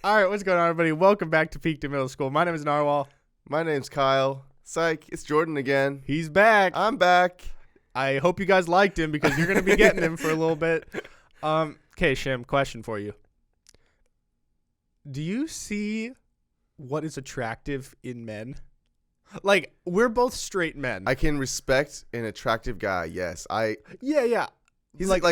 All right, what's going on, everybody? Welcome back to Peak to Middle School. My name is Narwhal. My name's Kyle. Psych, it's Jordan again. He's back. I'm back. I hope you guys liked him because you're going to be getting him for a little bit. Okay, Shim, question for you. Do you see what is attractive in men? Like, we're both straight men. I can respect an attractive guy, yes. Yeah. He's like,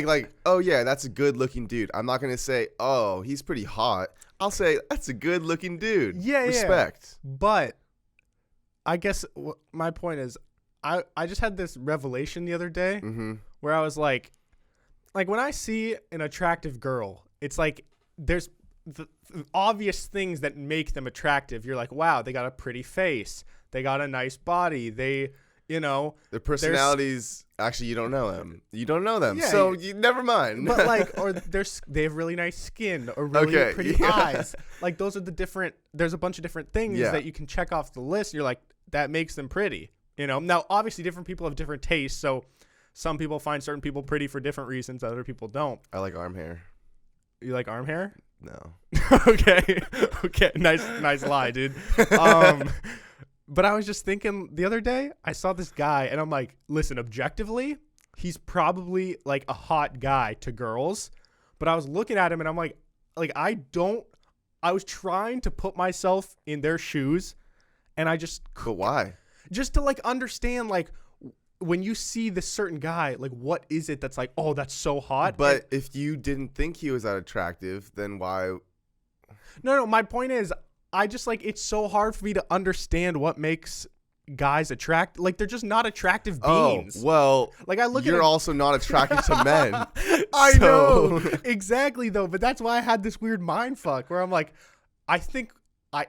oh yeah, that's a good looking dude. I'm not gonna say, oh, he's pretty hot. I'll say that's a good looking dude. Yeah. Respect. But I guess my point is, I just had this revelation the other day where I was like when I see an attractive girl, it's like there's the obvious things that make them attractive. You're like, wow, they got a pretty face. They got a nice body. They, their personalities. Actually, you don't know them. Yeah, so you never mind. But they have really nice skin or really pretty eyes. Like those are there's a bunch of different things that you can check off the list. You're like, that makes them pretty. Now obviously different people have different tastes. So some people find certain people pretty for different reasons. Other people don't. I like arm hair. You like arm hair? No. Okay. Nice lie, dude. But I was just thinking the other day, I saw this guy and I'm like, listen, objectively, he's probably like a hot guy to girls. But I was looking at him and I'm like I was trying to put myself in their shoes and I just But why? Just to like understand like when you see this certain guy, like what is it that's like, oh, that's so hot? But if you didn't think he was that attractive, then why? No, my point is I just like it's so hard for me to understand what makes guys attract. Like they're just not attractive beings. Oh, well, like I look you're at also not attracted to men. I know exactly though, but that's why I had this weird mind fuck where I'm like, I think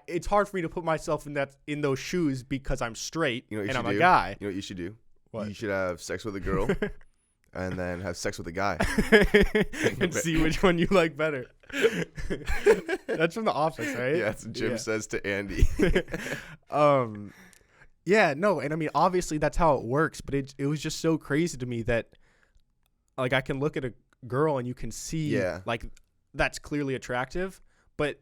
it's hard for me to put myself in those shoes because I'm straight and I'm a guy. You know what you should do? What? You should have sex with a girl and then have sex with a guy and see which one you like better. That's from The Office, right? Yeah, that's what Jim says to Andy. Yeah, no, and I mean obviously that's how it works, but it was just so crazy to me that like I can look at a girl and you can see like that's clearly attractive, but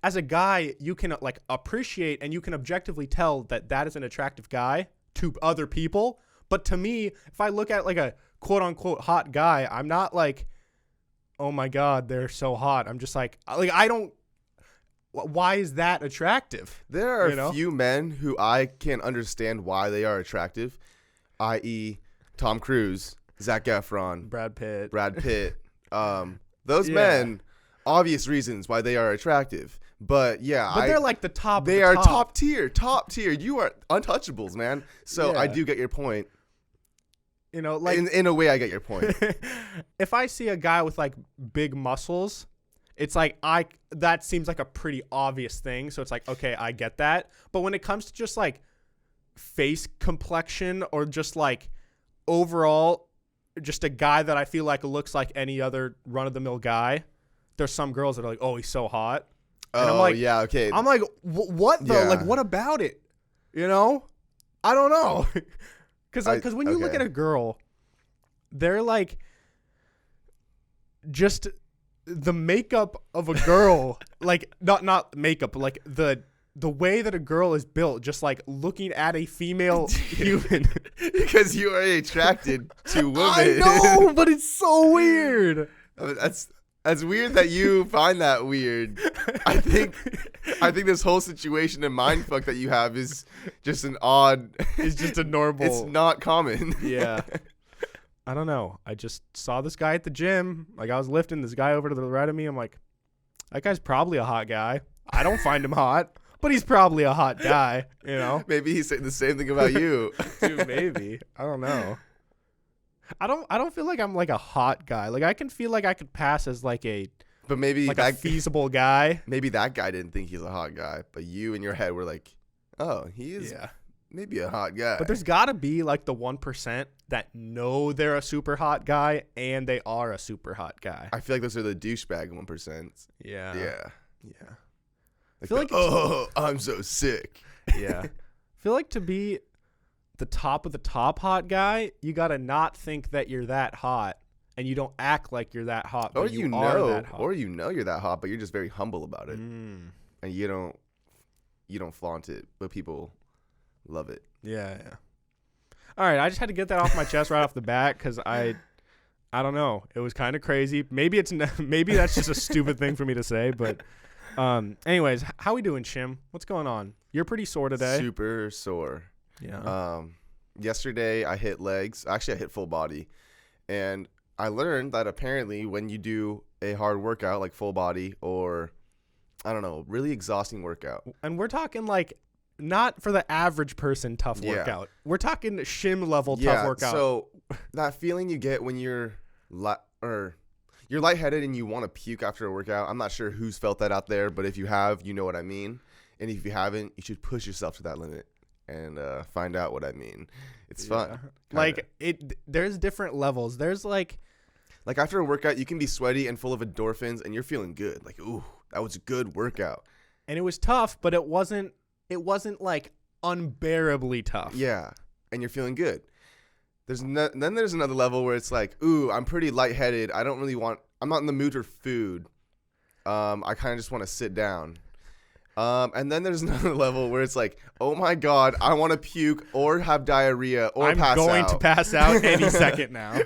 as a guy you can like appreciate and you can objectively tell that is an attractive guy to other people, but to me if I look at like a quote unquote hot guy, I'm not like, oh my God, they're so hot. I'm just like I don't. Why is that attractive? There are a few men who I can understand why they are attractive, i.e., Tom Cruise, Zac Efron, Brad Pitt. Those men, obvious reasons why they are attractive. But they're like the top. They are top tier. You are untouchables, man. So I do get your point. Like in a way, I get your point. If I see a guy with like big muscles, it's like that seems like a pretty obvious thing. So it's like, okay, I get that. But when it comes to just like face complexion or just like overall, just a guy that I feel like looks like any other run of the mill guy, there's some girls that are like, oh, he's so hot. And I'm like, yeah, okay. I'm like, what though? Yeah. Like, what about it? I don't know. Because when you look at a girl, they're like just the makeup of a girl, like not makeup, but like the way that a girl is built, just like looking at a female human. Because you are attracted to women. I know, but it's so weird. That's weird that you find that weird. I think this whole situation and mindfuck that you have is just an odd. It's just a normal. It's not common. Yeah. I don't know. I just saw this guy at the gym. Like I was lifting this guy over to the right of me. I'm like, that guy's probably a hot guy. I don't find him hot, but he's probably a hot guy. Maybe he's saying the same thing about you. Dude, maybe. I don't know. I don't feel like I'm like a hot guy. Like I can feel like I could pass as like a feasible guy. Maybe that guy didn't think he's a hot guy, but you in your head were like, oh, he is maybe a hot guy. But there's got to be like the 1% that know they're a super hot guy and they are a super hot guy. I feel like those are the douchebag 1%. Yeah. I feel like oh, I'm so sick. Yeah. I feel like to be the top of the top hot guy, you got to not think that you're that hot Yeah. you don't act like you're that hot, Or but you are that hot. Or you're that hot, but you're just very humble about it. And you don't flaunt it, but people love it. Yeah. All right, I just had to get that off my chest right off the bat because I don't know. It was kind of crazy. Maybe that's just a stupid thing for me to say, but anyways, how we doing, Shim? What's going on? You're pretty sore today. Super sore. Yeah. Yesterday I hit legs. Actually, I hit full body, and I learned that apparently when you do a hard workout like full body or I don't know, really exhausting workout, and we're talking like not for the average person tough workout. We're talking Shim level tough workout. So that feeling you get when you're lightheaded and you want to puke after a workout. I'm not sure who's felt that out there, but if you have, you know what I mean. And if you haven't, you should push yourself to that limit and find out what I mean. It's fun. Kinda. Like there's different levels. There's like after a workout, you can be sweaty and full of endorphins and you're feeling good. Like, ooh, that was a good workout. And it was tough, but it wasn't like unbearably tough. Yeah. And you're feeling good. Then there's another level where it's like, ooh, I'm pretty lightheaded. I'm not in the mood for food. I kind of just want to sit down. And then there's another level where it's like, oh my God, I want to puke or have diarrhea or pass out. I'm going to pass out any second now.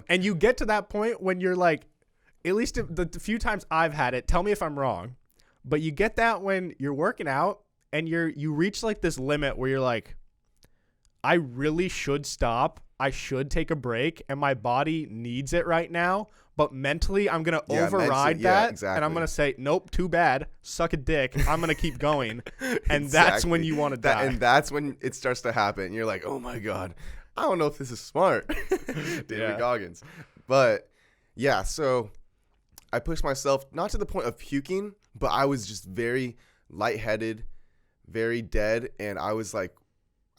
And you get to that point when you're like, at least the few times I've had it, tell me if I'm wrong, but you get that when you're working out and you reach like this limit where you're like, I really should stop. I should take a break, and my body needs it right now. But mentally, I'm going to override that, exactly. And I'm going to say, nope, too bad. Suck a dick. I'm going to keep going. And exactly. That's when you want to die. And that's when it starts to happen. You're like, oh, my God. I don't know if this is smart. David Goggins. But, yeah, so I pushed myself, not to the point of puking, but I was just very lightheaded, very dead, and I was like,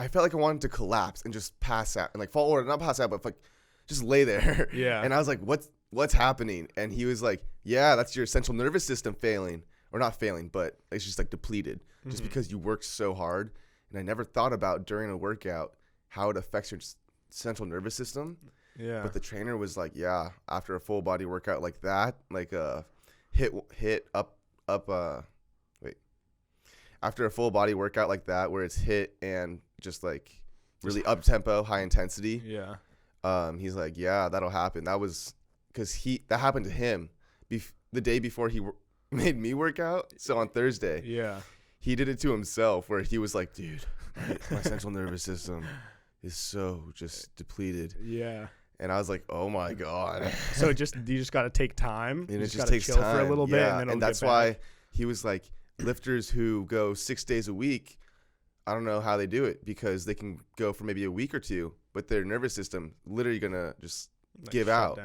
I felt like I wanted to collapse and just pass out and like fall over, not pass out, but like just lay there. Yeah. And I was like, what's happening? And he was like, yeah, that's your central nervous system failing, or not failing, but it's just like depleted just because you worked so hard. And I never thought about during a workout how it affects your central nervous system. Yeah. But the trainer was like, yeah, after a full body workout like that, like after a full body workout like that, where it's hit and just like really up tempo, high intensity. Yeah. He's like, yeah, that'll happen. That was because that happened to him the day before he made me work out. So on Thursday, he did it to himself where he was like, dude, my central nervous system is so just depleted. Yeah. And I was like, oh my God. So you just got to take time. And it just takes chill time for a little bit. And that's why he was like, lifters who go 6 days a week, I don't know how they do it because they can go for maybe a week or two, but their nervous system literally gonna just like give out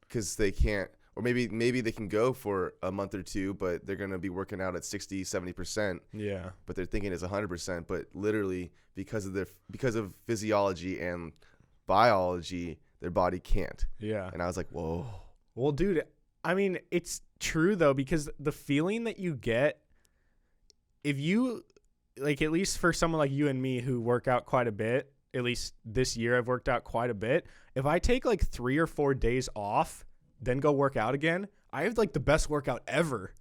because they can't, or maybe they can go for a month or two, but they're gonna be working out at 60-70%. Yeah. But they're thinking it's 100%, but literally because of physiology and biology, their body can't. Yeah. And I was like, whoa. Well, dude, I mean, it's true though, because the feeling that you get if you like, at least for someone like you and me who work out quite a bit, at least this year I've worked out quite a bit. If I take like 3 or 4 days off, then go work out again, I have like the best workout ever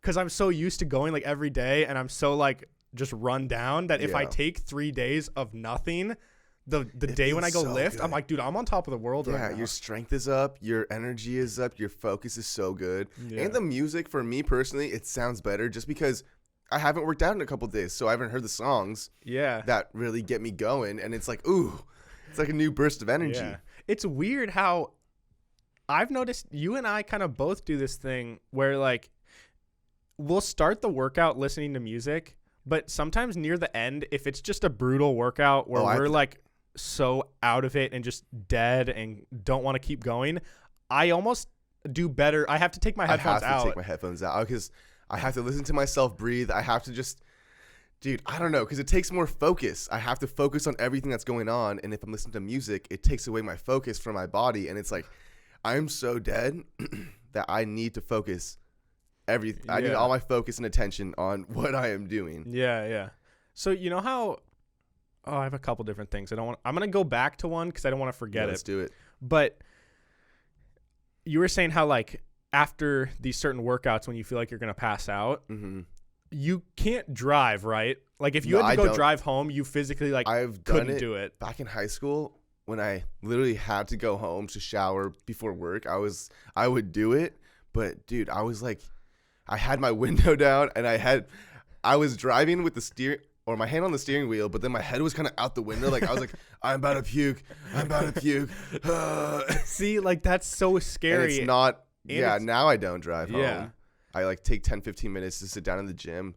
because I'm so used to going like every day and I'm so like just run down that if I take 3 days of nothing, the day when I go lift, good. I'm like, dude, I'm on top of the world right now. Yeah, your strength is up, your energy is up, your focus is so good. Yeah. And the music, for me personally, it sounds better just because I haven't worked out in a couple of days, so I haven't heard the songs that really get me going. And it's like, ooh, it's like a new burst of energy. Yeah. It's weird how I've noticed you and I kind of both do this thing where like we'll start the workout listening to music, but sometimes near the end, if it's just a brutal workout where we're like so out of it and just dead and don't want to keep going, I almost do better. I have to take my headphones out. I have to take my headphones out because I have to listen to myself breathe. I have to just, dude, I don't know, because it takes more focus. I have to focus on everything that's going on. And if I'm listening to music, it takes away my focus from my body. And it's like, I'm so dead that I need to focus everything. I need all my focus and attention on what I am doing. Yeah. So you know how, I have a couple different things. I'm going to go back to one because I don't want to forget it. Let's do it. But you were saying how like after these certain workouts when you feel like you're gonna pass out, you can't drive, right? Like if you had to go drive home, you physically like couldn't do it. Back in high school when I literally had to go home to shower before work, I would do it. But dude, I was like, I had my window down and I was driving with my hand on the steering wheel, but then my head was kind of out the window. Like I was like, I'm about to puke. See, like that's so scary. And it's not. Now I don't drive home. Yeah. I like take 10, 15 minutes to sit down in the gym,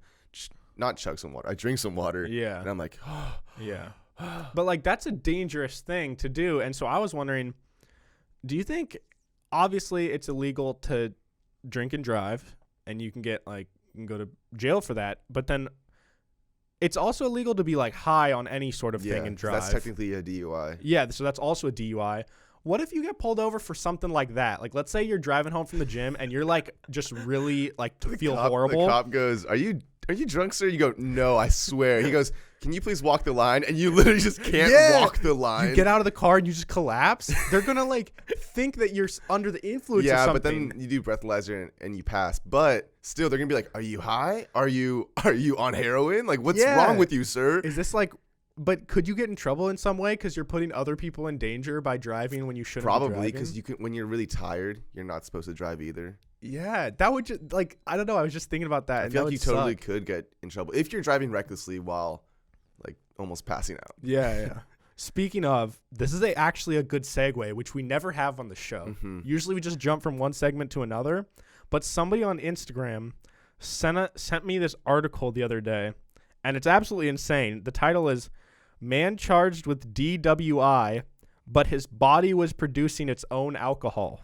not chug some water. I drink some water. Yeah. And I'm like, yeah. But like that's a dangerous thing to do. And so I was wondering, do you think, obviously it's illegal to drink and drive and you can go to jail for that, but then it's also illegal to be like high on any sort of thing and drive. That's technically a DUI. Yeah, so that's also a DUI. What if you get pulled over for something like that? Like, let's say you're driving home from the gym and you're like just really like feel horrible. The cop goes, "Are you drunk, sir?" You go, "No, I swear." He goes, "Can you please walk the line?" And you literally just can't walk the line. You get out of the car and you just collapse. They're gonna like think that you're under the influence. Yeah, of something. But then you do breathalyzer and you pass. But still, they're gonna be like, "Are you high? Are you on heroin? Like, what's wrong with you, sir?" Is this like? But could you get in trouble in some way because you're putting other people in danger by driving when you shouldn't? Probably because when you're really tired, you're not supposed to drive either. Yeah, that would just like I don't know. I was just thinking about that. I feel like you totally could get in trouble if you're driving recklessly while like almost passing out. Yeah. Speaking of, this is actually a good segue, which we never have on the show. Mm-hmm. Usually we just jump from one segment to another. But somebody on Instagram sent me this article the other day, and it's absolutely insane. The title is "Man Charged with DWI, but his body was producing its own alcohol."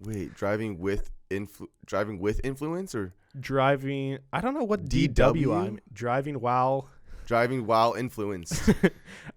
Wait, driving with influence or driving? I don't know what DWI. Driving while influenced.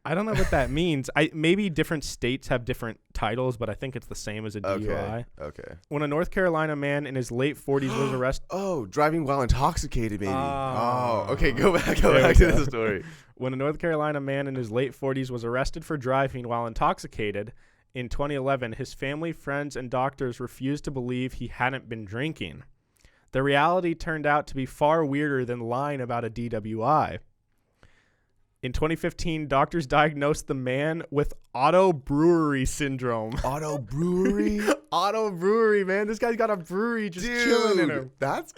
I don't know what that means. Maybe different states have different titles, but I think it's the same as a DUI. Okay. When a North Carolina man in his late 40s was arrested. Oh, driving while intoxicated, maybe. Okay. Go back to the story. When a North Carolina man in his late 40s was arrested for driving while intoxicated in 2011, his family, friends, and doctors refused to believe he hadn't been drinking. The reality turned out to be far weirder than lying about a DWI. In 2015, doctors diagnosed the man with autobrewery syndrome. Autobrewery? Autobrewery, man. This guy's got a brewery just chilling in him. That's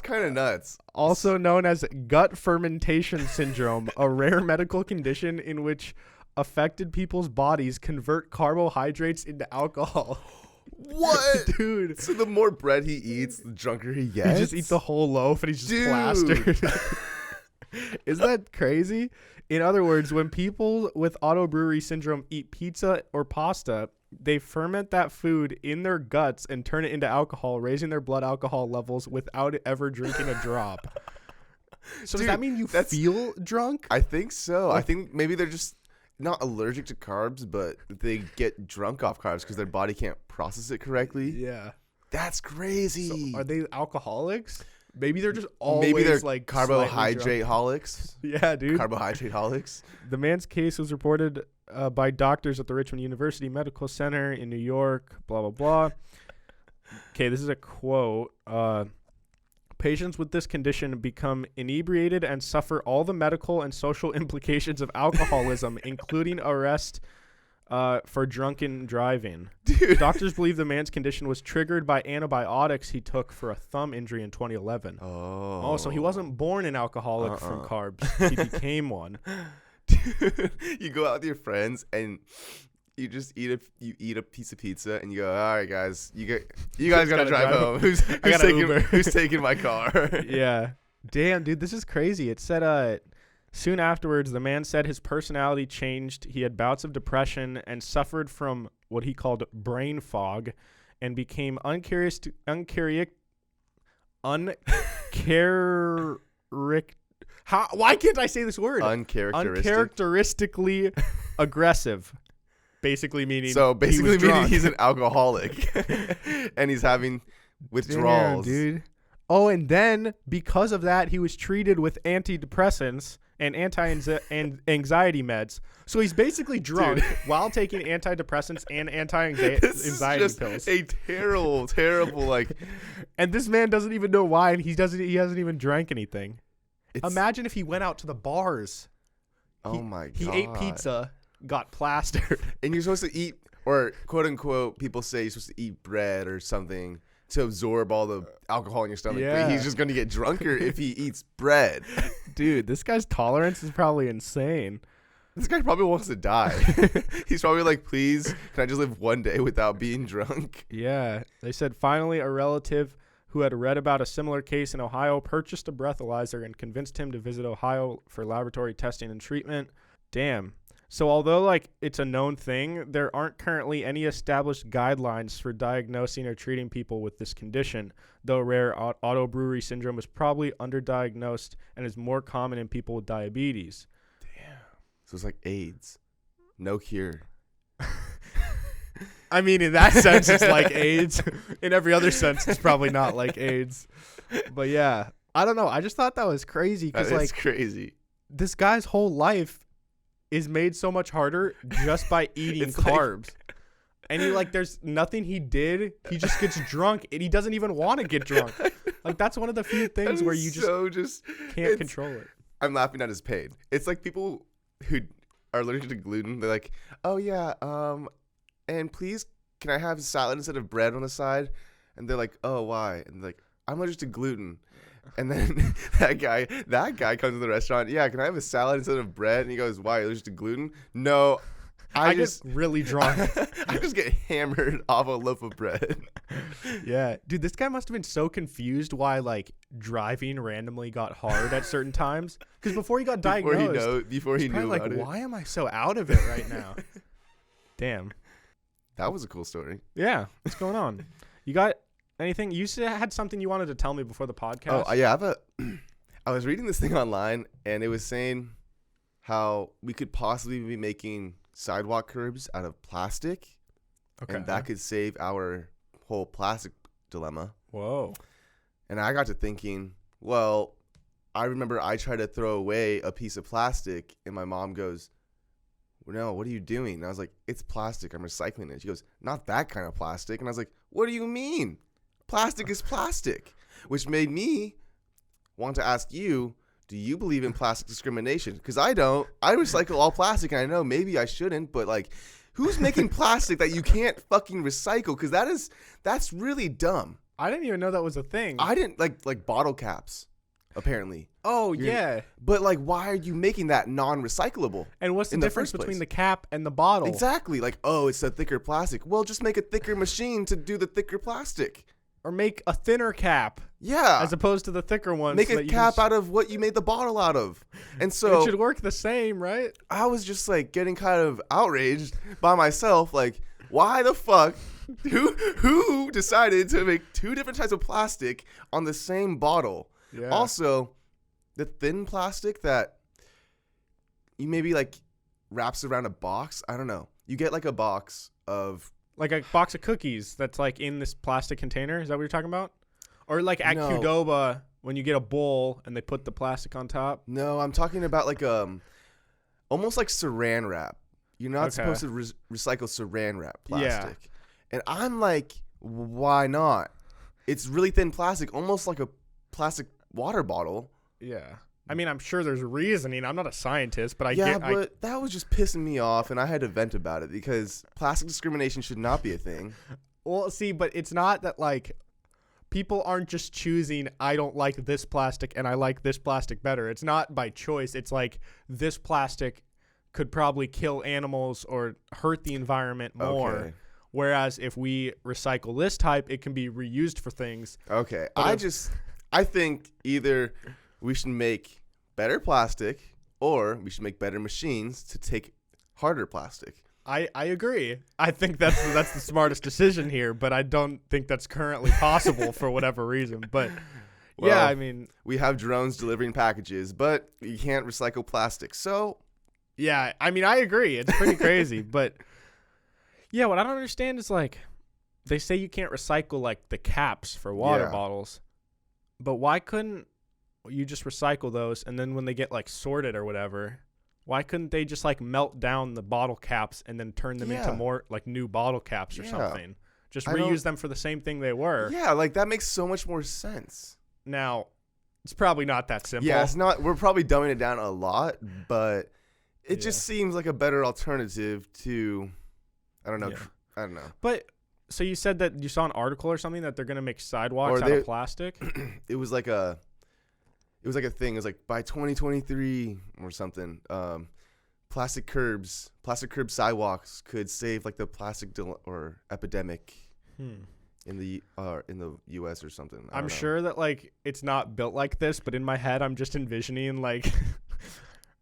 kind of nuts. Also known as gut fermentation syndrome, a rare medical condition in which affected people's bodies convert carbohydrates into alcohol. What? Dude. So the more bread he eats, the drunker he gets? He just eats the whole loaf and he's just plastered. Isn't that crazy? In other words, when people with autobrewery syndrome eat pizza or pasta, they ferment that food in their guts and turn it into alcohol, raising their blood alcohol levels without ever drinking a drop. So does that mean you feel drunk? I think so. I think maybe they're just not allergic to carbs, but they get drunk off carbs because their body can't process it correctly. Yeah. That's crazy. So are they alcoholics? Maybe they're just always like carbohydrate holics. Yeah, dude. Carbohydrate holics. The man's case was reported by doctors at the Richmond University Medical Center in New York, blah, blah, blah. Okay, this is a quote. Patients with this condition become inebriated and suffer all the medical and social implications of alcoholism, including arrest for drunken driving. Dude. Doctors believe the man's condition was triggered by antibiotics he took for a thumb injury in 2011. Oh, so he wasn't born an alcoholic from carbs. He became one. Dude, you go out with your friends and you just eat a piece of pizza and you go, all right, guys, you guys gotta drive home. Who's taking my car? Yeah. Damn, dude, this is crazy. It said soon afterwards, the man said his personality changed. He had bouts of depression and suffered from what he called brain fog and became Why can't I say this word? Uncharacteristically aggressive. Basically meaning he's an alcoholic and he's having withdrawals. Damn, dude. Oh, and then because of that, he was treated with antidepressants and anti-anxiety meds. So he's basically drunk while taking antidepressants and anti-anxiety pills. A terrible, terrible like. And this man doesn't even know why, and he hasn't even drank anything. Imagine if he went out to the bars. Oh my god. He ate pizza, got plastered. And you're supposed to eat, or quote unquote, people say you're supposed to eat bread or something to absorb all the alcohol in your stomach. Yeah. But he's just going to get drunker if he eats bread. Dude, this guy's tolerance is probably insane. This guy probably wants to die. He's probably like, please, can I just live one day without being drunk? Yeah. They said finally a relative who had read about a similar case in Ohio purchased a breathalyzer and convinced him to visit Ohio for laboratory testing and treatment. Damn. So although like it's a known thing, there aren't currently any established guidelines for diagnosing or treating people with this condition, though rare autobrewery syndrome is probably underdiagnosed and is more common in people with diabetes. Damn. So it's like AIDS. No cure. I mean, in that sense, it's like AIDS. In every other sense, it's probably not like AIDS. But yeah, I don't know. I just thought that was crazy because like crazy. This guy's whole life is made so much harder just by eating carbs. And he like, there's nothing he did. He just gets drunk and he doesn't even want to get drunk. Like that's one of the few things where you just can't control it. I'm laughing at his pain. It's like people who are allergic to gluten. They're like, oh yeah, and please, can I have salad instead of bread on the side? And they're like, oh, why? And they're like, I'm allergic to gluten. And then that guy comes to the restaurant. Yeah, can I have a salad instead of bread? And he goes, why? Are you allergic to gluten? No, I just get really drunk. I just get hammered off a loaf of bread. Yeah, dude, this guy must have been so confused why like driving randomly got hard at certain times. Because before he got diagnosed, before he knew about it. Why am I so out of it right now? Damn. That was a cool story. Yeah. What's going on? You got anything? You had something you wanted to tell me before the podcast. Oh, yeah. I was reading this thing online, and it was saying how we could possibly be making sidewalk curbs out of plastic. Okay. And that could save our whole plastic dilemma. Whoa. And I got to thinking, well, I remember I tried to throw away a piece of plastic, and my mom goes, no, what are you doing? And I was like, it's plastic. I'm recycling it. She goes, not that kind of plastic. And I was like, what do you mean? Plastic is plastic. Which made me want to ask you, do you believe in plastic discrimination? Because I don't. I recycle all plastic, and I know maybe I shouldn't, but like, who's making plastic that you can't fucking recycle? Because that's really dumb. I didn't even know that was a thing. I didn't like bottle caps. Apparently. Oh, yeah. But, like, why are you making that non-recyclable? And what's the difference between the cap and the bottle? Exactly. Like, oh, it's a thicker plastic. Well, just make a thicker machine to do the thicker plastic. Or make a thinner cap. Yeah. As opposed to the thicker ones. Make a cap out of what you made the bottle out of. And so. It should work the same, right? I was just, like, getting kind of outraged by myself. Like, why the fuck? Who decided to make two different types of plastic on the same bottle? Yeah. Also, the thin plastic that you maybe like wraps around a box. I don't know. You get like a box of like a box of cookies that's like in this plastic container. Is that what you're talking about? Or like at Qdoba when you get a bowl and they put the plastic on top? No, I'm talking about like almost like saran wrap. You're not supposed to recycle saran wrap plastic. Yeah. And I'm like, why not? It's really thin plastic, almost like a plastic water bottle. Yeah. I mean, I'm sure there's reasoning. I'm not a scientist, but that was just pissing me off, and I had to vent about it because plastic discrimination should not be a thing. Well, see, but it's not that, like, people aren't just choosing, I don't like this plastic and I like this plastic better. It's not by choice. It's like this plastic could probably kill animals or hurt the environment more. Okay. Whereas if we recycle this type, it can be reused for things. Okay. I think either we should make better plastic or we should make better machines to take harder plastic. I agree. I think that's the smartest decision here, but I don't think that's currently possible for whatever reason. But well, yeah, I mean, we have drones delivering packages, but you can't recycle plastic. So yeah, I mean, I agree. It's pretty crazy, but yeah, what I don't understand is like they say you can't recycle like the caps for water bottles. But why couldn't you just recycle those, and then when they get like sorted or whatever, why couldn't they just like melt down the bottle caps and then turn them into more like new bottle caps or something? Just reuse them for the same thing they were. Yeah, like that makes so much more sense. Now, it's probably not that simple. Yeah, it's not. We're probably dumbing it down a lot, but it just seems like a better alternative to, I don't know. I don't know. But so you said that you saw an article or something that they're gonna make sidewalks out of plastic. It was like a thing. It was like by 2023 or something. Plastic curb sidewalks could save like the plastic or epidemic in the U.S. or something. I'm sure that like it's not built like this, but in my head I'm just envisioning like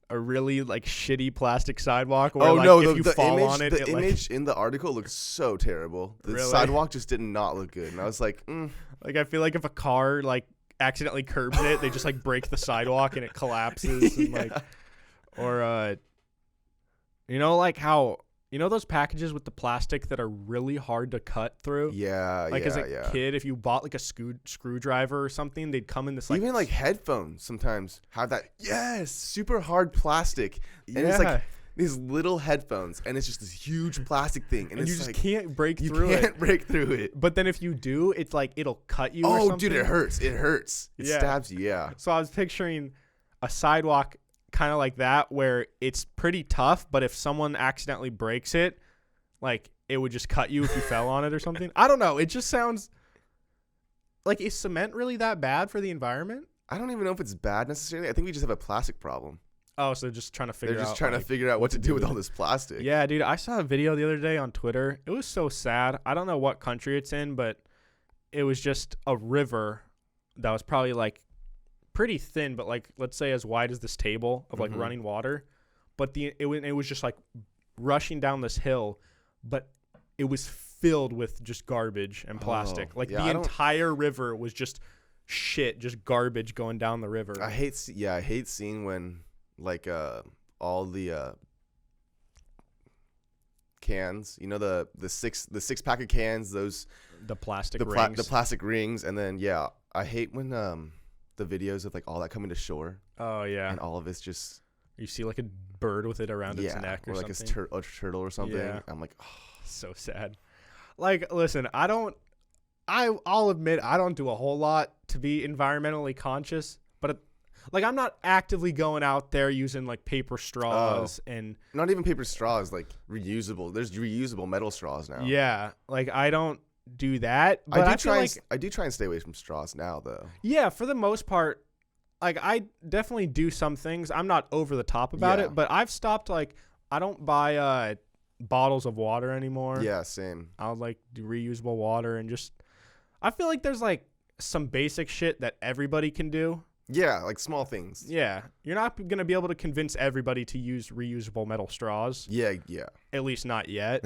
a really like shitty plastic sidewalk. Where, if you fall on it, the image in the article looks so terrible. The sidewalk just did not look good, and I was like, like I feel like if a car like accidentally curbs it, they just like break the sidewalk and it collapses. And, like, or like how those packages with the plastic that are really hard to cut through. As a kid, if you bought like a screwdriver or something, they'd come in this like even like headphones sometimes have that super hard plastic, and it's like these little headphones, and it's just this huge plastic thing, and it's you just like, can't break through it. You can't break through it. But then if you do, it's like it'll cut you. or something. Dude, it hurts. It stabs you. Yeah. So I was picturing a sidewalk kind of like that, where it's pretty tough, but if someone accidentally breaks it, like it would just cut you if you fell on it or something. I don't know. It just sounds like, is cement really that bad for the environment? I don't even know if it's bad necessarily. I think we just have a plastic problem. Oh, so they're just trying to figure out what to do with all this plastic. Yeah, dude, I saw a video the other day on Twitter. It was so sad. I don't know what country it's in, but it was just a river that was probably like pretty thin, but like let's say as wide as this table of like running water. But it was just like rushing down this hill, but it was filled with just garbage and plastic. The entire river was just shit, just garbage going down the river. I hate seeing when like all the cans, the six pack of cans, those the plastic rings. The plastic rings, and then I hate when the videos of like all that coming to shore. Oh yeah, and all of it's just you see like a bird with it around its neck or like something. a turtle or something. Yeah. I'm like, so sad. Like, listen, I'll admit I don't do a whole lot to be environmentally conscious, but like I'm not actively going out there using like paper straws and not even paper straws, like reusable. There's reusable metal straws now. Yeah, like I don't do that. But I do try and stay away from straws now, though. Yeah, for the most part, like I definitely do some things. I'm not over the top about it, but I've stopped. Like I don't buy bottles of water anymore. Yeah, same. I'll like do reusable water and just. I feel like there's like some basic shit that everybody can do. Yeah, like small things. Yeah, you're not gonna be able to convince everybody to use reusable metal straws. Yeah. At least not yet.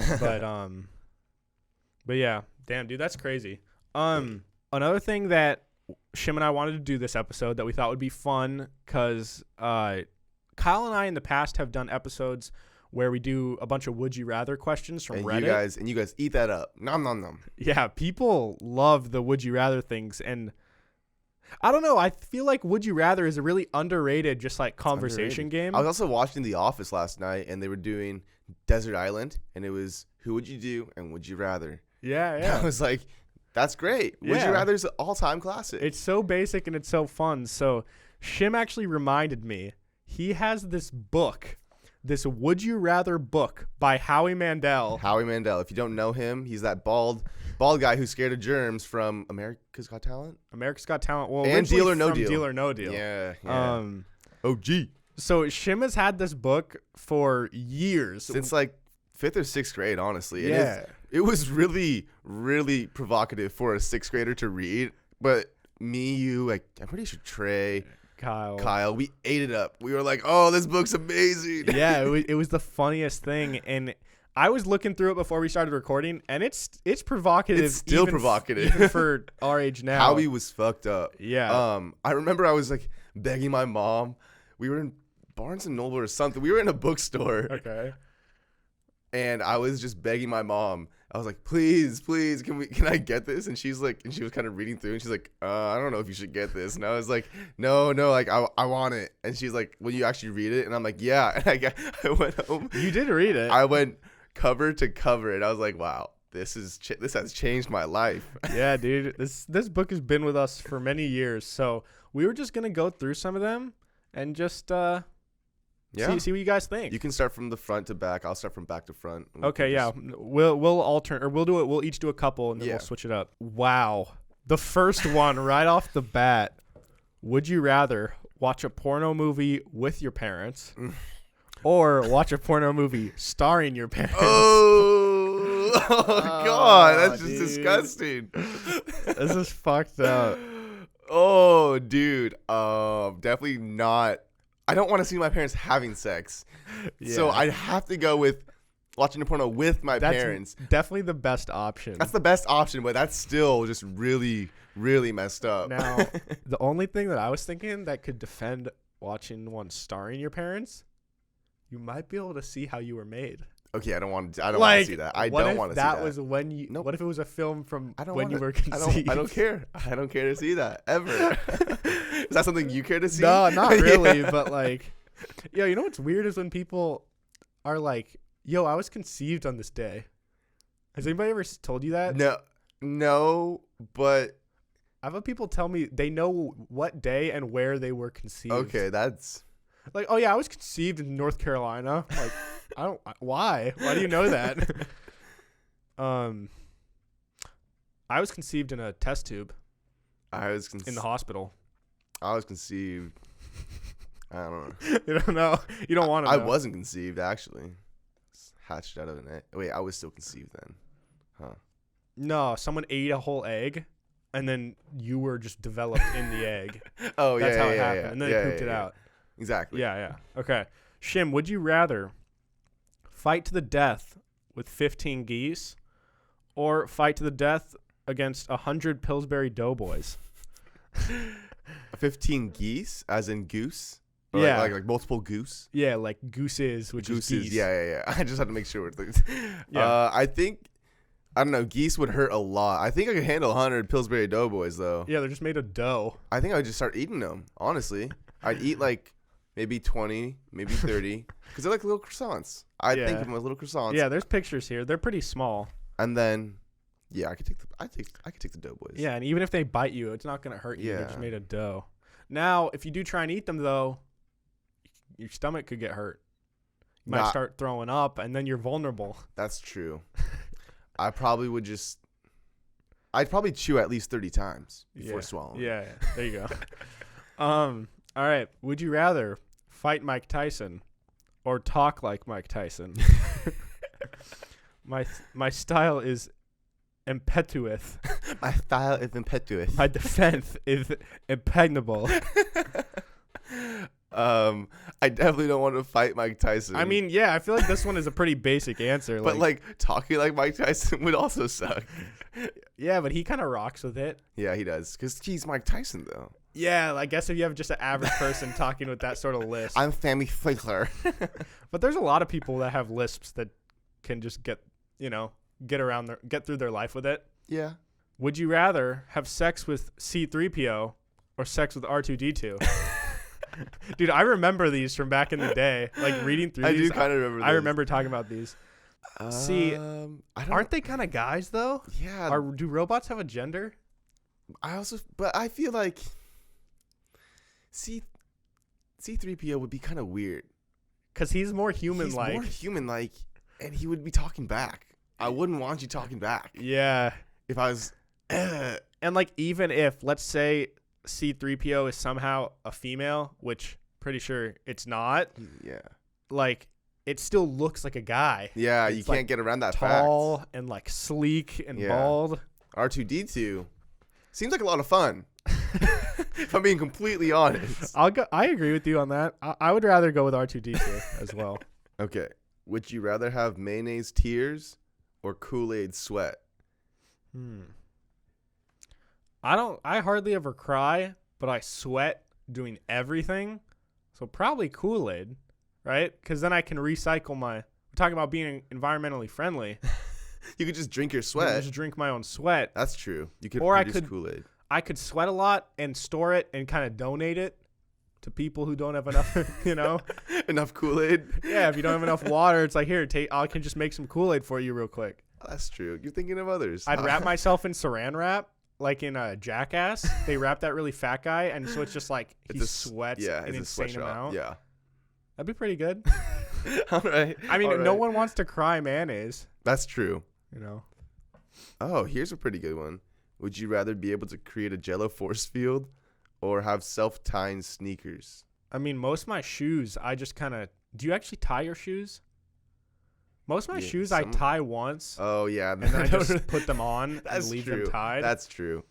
But yeah, damn, dude, that's crazy. Another thing that Shim and I wanted to do this episode that we thought would be fun, because Kyle and I in the past have done episodes where we do a bunch of would you rather questions from Reddit. You guys eat that up. Nom nom nom. Yeah, people love the would you rather things, and I don't know. I feel like would you rather is a really underrated just like conversation game. I was also watching The Office last night, and they were doing Desert Island, and it was who would you do and would you rather. Yeah. And I was like, that's great. Would you rather is an all-time classic. It's so basic and it's so fun. So Shim actually reminded me he has this book. This Would You Rather book by Howie Mandel. Howie Mandel. If you don't know him, he's that bald guy who's scared of germs from America's Got Talent. America's Got Talent. Well, and Deal or No Deal. Deal or No Deal. Yeah. OG. So Shim has had this book for years. Since like 5th or 6th grade, honestly. Yeah. It was really, really provocative for a 6th grader to read. But me, you, I'm pretty sure Trey... Kyle, we ate it up. We were like, "Oh, this book's amazing." Yeah, it was the funniest thing, and I was looking through it before we started recording, and it's provocative. It's still provocative even for our age now. Howie was fucked up. Yeah. I remember I was like begging my mom. We were in Barnes and Noble or something. We were in a bookstore. Okay. And I was just begging my mom. I was like, please, can I get this? And she's like, and she was kind of reading through and she's like, I don't know if you should get this. And I was like, no, like I want it. And she's like, will you actually read it? And I'm like, yeah. And I went home. You did read it. I went cover to cover and I was like, wow, this has changed my life. Yeah, dude. This book has been with us for many years. So we were just going to go through some of them and just see what you guys think. You can start from the front to back. I'll start from back to front. Okay, yeah. We'll alternate, or we'll each do a couple and then we'll switch it up. Wow. The first one right off the bat. Would you rather watch a porno movie with your parents or watch a porno movie starring your parents? Oh God, that's just disgusting. This is fucked up. Oh, dude. Definitely not. I don't want to see my parents having sex. Yeah. So I'd have to go with watching a porno with my parents. Definitely the best option. That's the best option, but that's still just really, really messed up. Now, the only thing that I was thinking that could defend watching one starring your parents, you might be able to see how you were made. Okay, I don't want to see that. I don't want to see that. That was when you. Nope. What if it was a film from you were conceived? I don't care. I don't care to see that ever. Is that something you care to see? No, not really. But like, yo, you know what's weird is when people are like, "Yo, I was conceived on this day." Has anybody ever told you that? No, but I've had people tell me they know what day and where they were conceived. Okay, that's like, oh yeah, I was conceived in North Carolina. Like, why? Why do you know that? I was conceived in a test tube. In the hospital. I was conceived. I don't know. You don't know. You don't want to know. I wasn't conceived, actually. Hatched out of an egg. Wait, I was still conceived then. Huh. No, someone ate a whole egg, and then you were just developed in the egg. Oh, That's yeah, how it yeah, happened. yeah. And then they pooped it out. Exactly. Yeah. Okay. Shim, would you rather fight to the death with 15 geese or fight to the death against 100 Pillsbury Doughboys? 15 geese, as in goose? Or yeah. Like multiple goose? Yeah, like gooses, which is geese. Yeah. I just had to make sure. I think, I don't know, geese would hurt a lot. I think I could handle 100 Pillsbury Doughboys, though. Yeah, they're just made of dough. I think I would just start eating them, honestly. I'd eat like maybe 20, maybe 30, because they're like little croissants. I think of them as little croissants. Yeah, there's pictures here. They're pretty small. And then, yeah, I could take the Doughboys. Yeah, and even if they bite you, it's not gonna hurt you. Yeah. They're just made of dough. Now, if you do try and eat them, though, your stomach could get hurt. You might start throwing up, and then you're vulnerable. That's true. I'd probably chew at least 30 times before swallowing. Yeah. There you go. All right. Would you rather fight Mike Tyson or talk like Mike Tyson? My style is impetuous. My style is impetuous. My defense is impregnable. I definitely don't want to fight Mike Tyson. I mean, yeah, I feel like this one is a pretty basic answer. But like talking like Mike Tyson would also suck. Yeah, but he kind of rocks with it. Yeah, he does. Because he's Mike Tyson, though. Yeah, I guess if you have just an average person talking with that sort of lisp. I'm Sammy Fickler. But there's a lot of people that have lisps that can just get through their life with it. Yeah. Would you rather have sex with C-3PO or sex with R2-D2? Dude, I remember these from back in the day. Like reading through these. I do kind of remember those. I remember talking about these. Aren't they kind of guys though? Yeah. Do robots have a gender? But I feel like C-3PO would be kind of weird. Because he's more human-like. He's more human-like, and he would be talking back. I wouldn't want you talking back. Yeah. If I was... And like even if, let's say, C-3PO is somehow a female, which pretty sure it's not. Yeah. Like, it still looks like a guy. Yeah, you can't get around that fact. Tall and like sleek and bald. R2-D2 seems like a lot of fun. If I'm being completely honest. I agree with you on that. I would rather go with R2-D2 as well. Okay. Would you rather have mayonnaise tears or Kool-Aid sweat? I hardly ever cry, but I sweat doing everything. So probably Kool-Aid, right? Because then I can recycle We're talking about being environmentally friendly. You could just drink your I sweat. could just drink my own sweat. That's true. You could Or produce Kool-Aid. I could sweat a lot and store it and kind of donate it to people who don't have enough, Enough Kool-Aid? Yeah, if you don't have enough water, it's like, here, I can just make some Kool-Aid for you real quick. That's true. You're thinking of others. I'd wrap myself in saran wrap, like in a Jackass. They wrap that really fat guy, and so it's just like he sweats an insane amount. Yeah. That'd be pretty good. All right. I mean, no one wants to cry mayonnaise. That's true. Oh, here's a pretty good one. Would you rather be able to create a Jello force field or have self-tying sneakers? I mean, most of my shoes, I just kind of... Do you actually tie your shoes? Most of my shoes I tie once. Oh, yeah. And then I just put them on and leave them tied. That's true.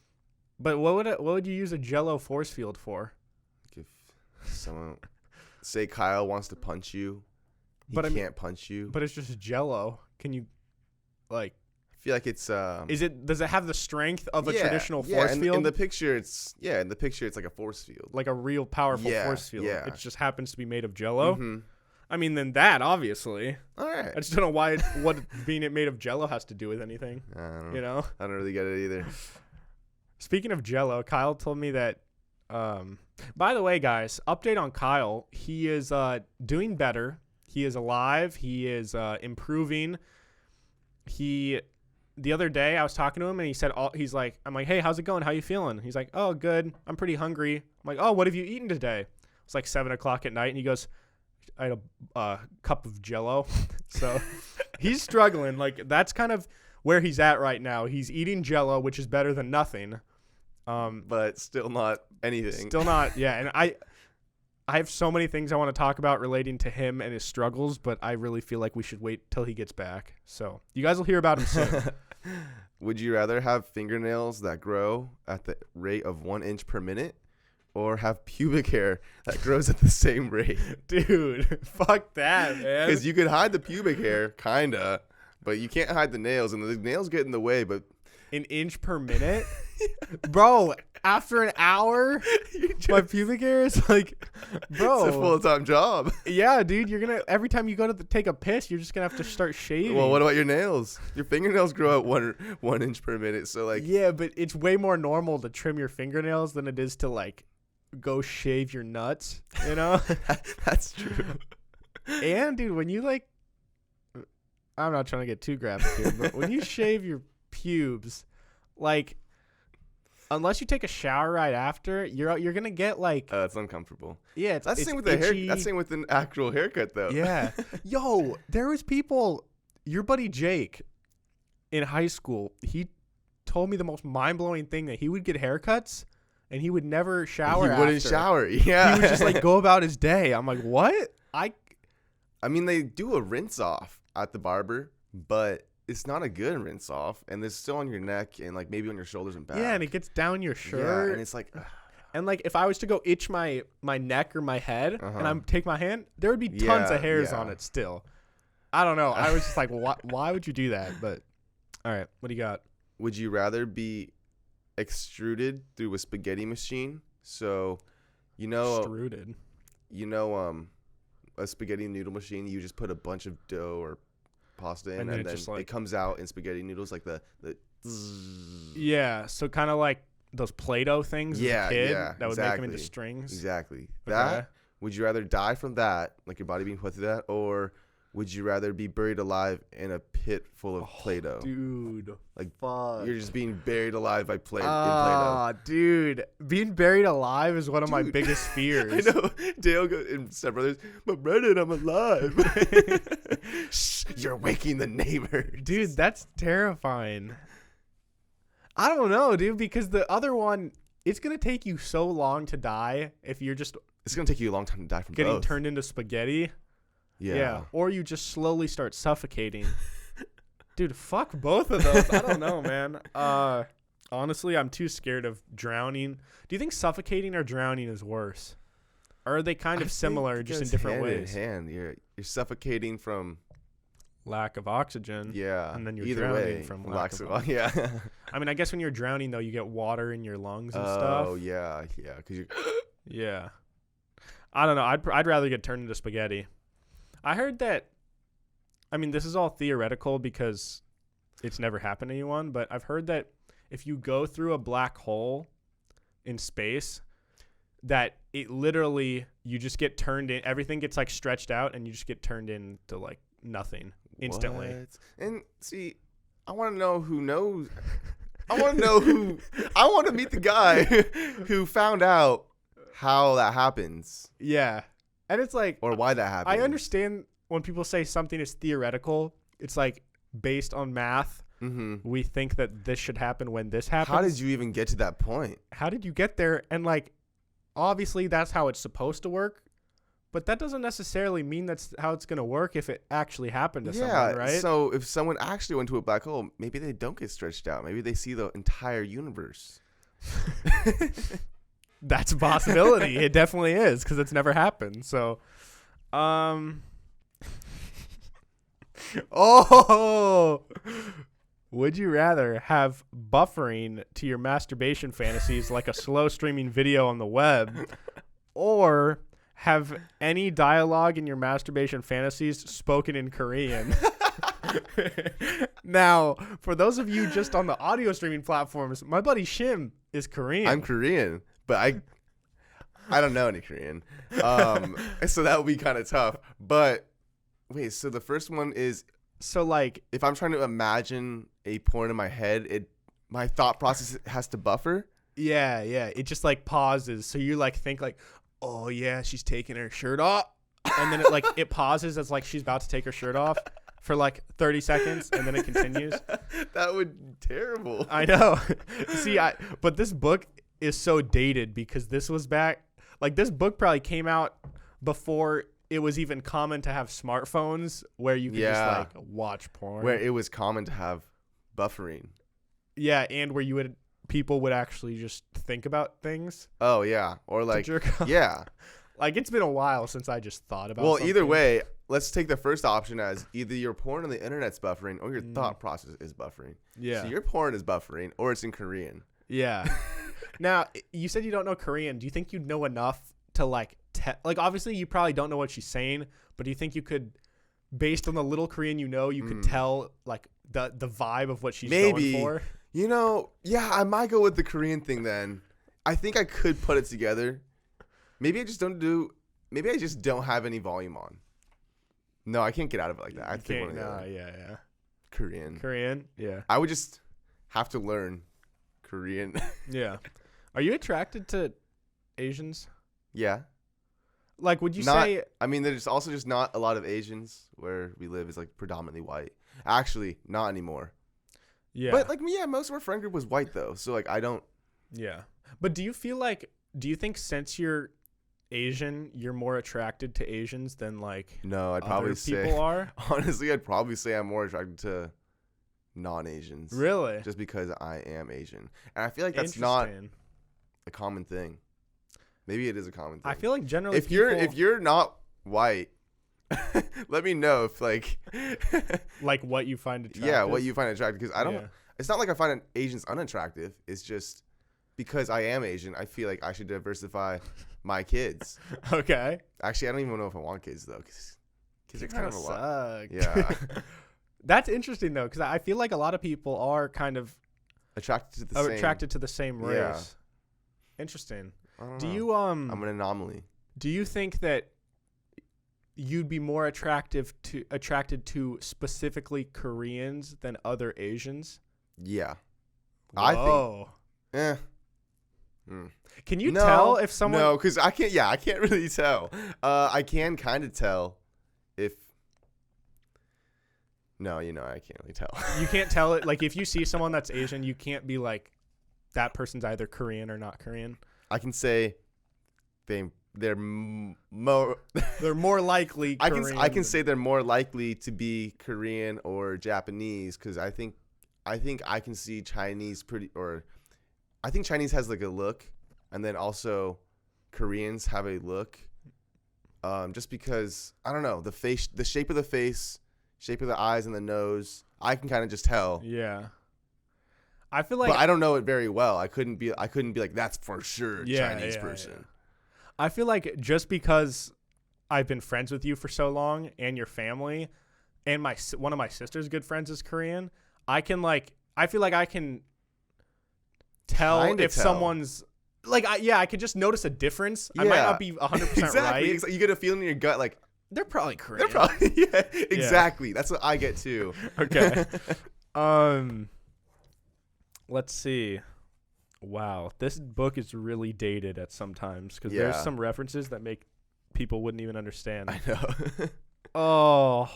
But what would you use a Jello force field for? If someone... Say Kyle wants to punch you. He can't punch you. But it's just Jello. Can you, like... I feel like it's does it have the strength of a traditional force field? In the picture it's like a force field. Like a real powerful force field. Yeah. It just happens to be made of Jello. Mm-hmm. I mean, then that obviously. All right. I just don't know what being it made of Jello has to do with anything. I don't really get it either. Speaking of Jello, Kyle told me that by the way, guys, update on Kyle. He is doing better. He is alive. He is improving. The other day I was talking to him and he said, I'm like, hey, how's it going? How you feeling? He's like, oh, good. I'm pretty hungry. I'm like, oh, what have you eaten today? It's like 7:00 at night. And he goes, I had a cup of Jello. So he's struggling. Like, that's kind of where he's at right now. He's eating Jello, which is better than nothing. But still not anything. Still not. Yeah. And I have so many things I want to talk about relating to him and his struggles, but I really feel like we should wait till he gets back. So you guys will hear about him soon. Would you rather have fingernails that grow at the rate of 1 inch per minute or have pubic hair that grows at the same rate? Dude, fuck that, man. Because you could hide the pubic hair, kind of, but you can't hide the nails, and the nails get in the way, but... 1 inch per minute? Bro, after an hour, my pubic hair is like, bro. It's a full-time job. Yeah, dude, every time you go to take a piss, you're just going to have to start shaving. Well, what about your nails? Your fingernails grow at one inch per minute, so like. Yeah, but it's way more normal to trim your fingernails than it is to like go shave your nuts, That's true. And dude, when you like, I'm not trying to get too graphic here, but when you shave your pubes, like, unless you take a shower right after, you're gonna get like it's uncomfortable. Yeah, that's the same with the hair. That's the same with an actual haircut though. Yeah. Yo, there was people. Your buddy Jake in high school, he told me the most mind-blowing thing, that he would get haircuts and he would never shower. He wouldn't shower. Yeah. He would just like go about his day. I'm like, what? I mean, they do a rinse off at the barber, but it's not a good rinse off, and it's still on your neck and like maybe on your shoulders and back. Yeah, and it gets down your shirt. Yeah, and it's like, and like if I was to go itch my neck or my head and I take my hand, there would be tons of hairs on it still. I don't know. I was just like, why would you do that? But all right, what do you got? Would you rather be extruded through a spaghetti machine? So, extruded. A spaghetti noodle machine. You just put a bunch of dough or pasta in, and then like, it comes out in spaghetti noodles, like the yeah, so kind of like those Play-Doh things as a kid that would make them into strings. Exactly. Okay. That, would you rather die from that, like your body being put through that, or would you rather be buried alive in a pit full of Play-Doh? Dude, like, fuck. You're just being buried alive by Play-Doh. Ah, dude, being buried alive is one of my biggest fears. I know. Dale and Step Brothers, but Brennan, I'm alive. Shh, you're waking the neighbors. Dude, that's terrifying. I don't know, dude, because the other one, it's gonna take you so long to die if you're just. It's gonna take you a long time to die from getting turned into spaghetti. Yeah. Or you just slowly start suffocating. Dude, fuck both of those. I don't know, man. Honestly, I'm too scared of drowning. Do you think suffocating or drowning is worse? Or are they kind of similar, just in different ways? Hand in hand. You're suffocating from lack of oxygen. Yeah. And then you're drowning from lack of oxygen. Yeah. I mean, I guess when you're drowning, though, you get water in your lungs and stuff. Oh, yeah. Yeah. Because you. Yeah. I don't know. I'd rather get turned into spaghetti. I heard that I mean, this is all theoretical because it's never happened to anyone, but I've heard that if you go through a black hole in space, that it literally, you just get turned in, everything gets like stretched out and you just get turned into like nothing instantly. What? And see, I want to know who knows. I want to know who, I want to meet the guy who found out how that happens. Yeah. And it's like, or why that happens. I understand when people say something is theoretical, it's like based on math. Mm-hmm. We think that this should happen when this happens. How did you even get to that point? How did you get there? And like, obviously that's how it's supposed to work, but that doesn't necessarily mean that's how it's going to work if it actually happened to someone, right? So if someone actually went to a black hole, maybe they don't get stretched out. Maybe they see the entire universe. That's a possibility. It definitely is, because it's never happened. So, oh, would you rather have buffering to your masturbation fantasies like a slow streaming video on the web, or have any dialogue in your masturbation fantasies spoken in Korean? Now, for those of you just on the audio streaming platforms, my buddy Shim is Korean. I'm Korean, but I don't know any Korean. So that would be kind of tough. But wait, so the first one is, so like, if I'm trying to imagine a porn in my head, my thought process has to buffer. Yeah. It just like pauses. So you like think like, oh yeah, she's taking her shirt off. And then it pauses as like she's about to take her shirt off for like 30 seconds, and then it continues. That would be terrible. I know. See, but this book is so dated because this was back, like this book probably came out before it was even common to have smartphones where you could just like watch porn. Where it was common to have buffering. Yeah, and where people would actually just think about things. Oh yeah, or like yeah. Like, it's been a while since I just thought about something. Either way, let's take the first option as either your porn on the internet's buffering or your thought process is buffering. Yeah. So your porn is buffering or it's in Korean. Yeah. Now, you said you don't know Korean. Do you think you'd know enough to, like, obviously you probably don't know what she's saying, but do you think you could, based on the little Korean you know, you could tell, like, the vibe of what she's going for? You know, yeah, I might go with the Korean thing then. I think I could put it together. Maybe I just don't have any volume on. No, I can't get out of it like that. I think one of the other. Yeah. Korean. Yeah. I would just have to learn Korean. Yeah. Are you attracted to Asians? Yeah. Like, would you say? I mean, there's also just not a lot of Asians where we live is like predominantly white. Actually, not anymore. Yeah. But like, yeah, most of our friend group was white though. So like, I don't. Yeah. But do you think since you're Asian, you're more attracted to Asians than like no, I'd probably say people are? Honestly, I'd probably say I'm more attracted to non-Asians. Really? Just because I am Asian. And I feel like that's not a common thing. Maybe it is a common thing. I feel like generally if you're not white, let me know if like like what you find attractive. Yeah, what you find attractive, because I don't it's not like I find Asians unattractive. It's just because I am Asian, I feel like I should diversify my kids. Okay. Actually, I don't even know if I want kids though, because kids are kind of a lot. Yeah. That's interesting though, because I feel like a lot of people are kind of attracted to the same race. Yeah. Interesting. Do you I'm an anomaly. Do you think that you'd be more attracted to specifically Koreans than other Asians? Yeah. Whoa. I think. Can you tell if someone? No, because I can't. Yeah, I can't really tell. I can kind of tell if. No, I can't really tell. You can't tell it. Like, if you see someone that's Asian, you can't be like, that person's either Korean or not Korean. I can say, they're more. They're more likely Korean. I can say they're more likely to be Korean or Japanese, because I think I can see Chinese I think Chinese has like a look, and then also Koreans have a look. Just because I don't know, the shape of the face, shape of the eyes and the nose, I can kind of just tell. Yeah. I feel like, but I don't know it very well. I couldn't be like, that's for sure Chinese person. Yeah. I feel like just because I've been friends with you for so long and your family, and one of my sister's good friends is Korean, I feel like I can tell if someone's like, I could just notice a difference. Yeah. I might not be 100% right. Exactly. You get a feeling in your gut like, they're probably Korean. Yeah, exactly. Yeah. That's what I get too. Okay. Let's see. Wow, this book is really dated at sometimes because there's some references that make people wouldn't even understand. I know. Oh,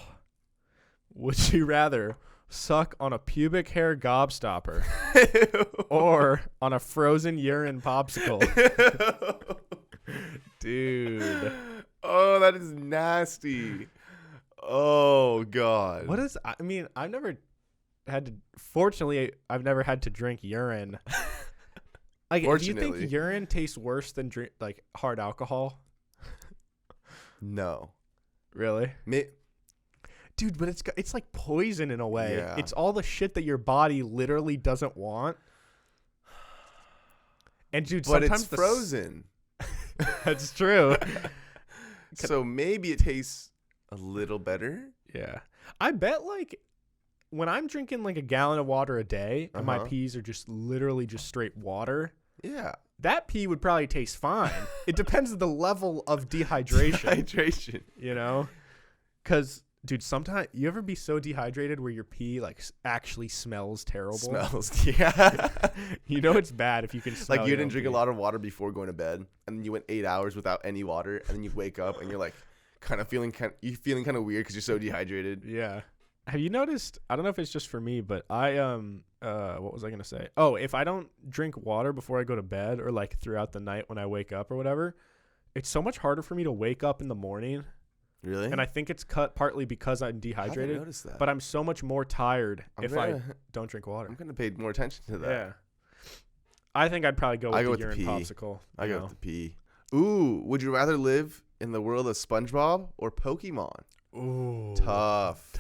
would you rather suck on a pubic hair gobstopper or on a frozen urine popsicle? Dude. Oh, that is nasty. Oh, God. What is, I mean, fortunately, I've never had to drink urine. Like, do you think urine tastes worse than hard alcohol? No. Really? Dude, but it's like poison in a way. Yeah. It's all the shit that your body literally doesn't want. And dude, but sometimes it's frozen. That's true. So maybe it tastes a little better. Yeah. I bet like when I'm drinking like a gallon of water a day and my peas are just literally just straight water. Yeah. That pee would probably taste fine. It depends on the level of dehydration. You know? Because, dude, sometimes you ever be so dehydrated where your pee like actually smells terrible? Yeah. You know it's bad if you can smell. Like you didn't drink a lot of water before going to bed, and then you went 8 hours without any water, and then you wake up and you're like feeling kind of weird because you're so dehydrated. Yeah. Have you noticed? I don't know if it's just for me, but I what was I gonna say? Oh, if I don't drink water before I go to bed or like throughout the night when I wake up or whatever, it's so much harder for me to wake up in the morning. Really? And I think it's partly because I'm dehydrated. I haven't noticed that. But I'm so much more tired I don't drink water. I'm gonna pay more attention to that. Yeah. I think I'd probably go with the urine popsicle. I go with the pee. Ooh, would you rather live in the world of SpongeBob or Pokemon? Ooh. Tough.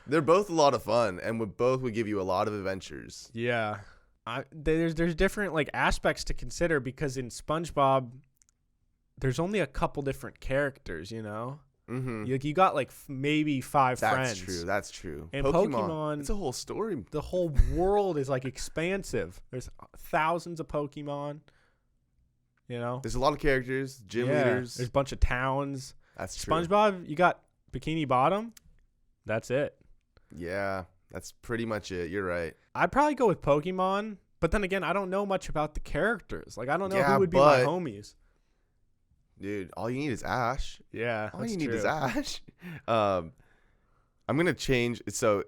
They're both a lot of fun, and both would give you a lot of adventures. Yeah. There's different like aspects to consider because in SpongeBob, there's only a couple different characters, you know? Mm-hmm. You got like maybe 5 friends. That's true. And Pokemon, it's a whole story. The whole world is like expansive. There's thousands of Pokemon, you know? There's a lot of characters, gym leaders. There's a bunch of towns. That's true. SpongeBob, you got Bikini Bottom. That's it. Yeah, that's pretty much it. You're right. I'd probably go with Pokemon, but then again, I don't know much about the characters. Like, I don't know who would be my homies. Dude, all you need is Ash. Yeah, all you need is Ash. I'm gonna change. So,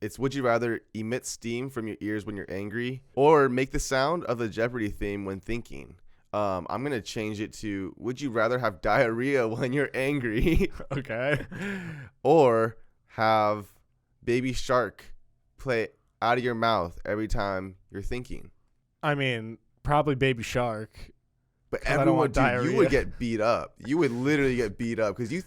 it's would you rather emit steam from your ears when you're angry, or make the sound of the Jeopardy theme when thinking? I'm gonna change it to would you rather have diarrhea when you're angry? Okay. Or have Baby Shark play out of your mouth every time you're thinking? I mean, probably Baby Shark. But everyone, dude, you would get beat up. You would literally get beat up because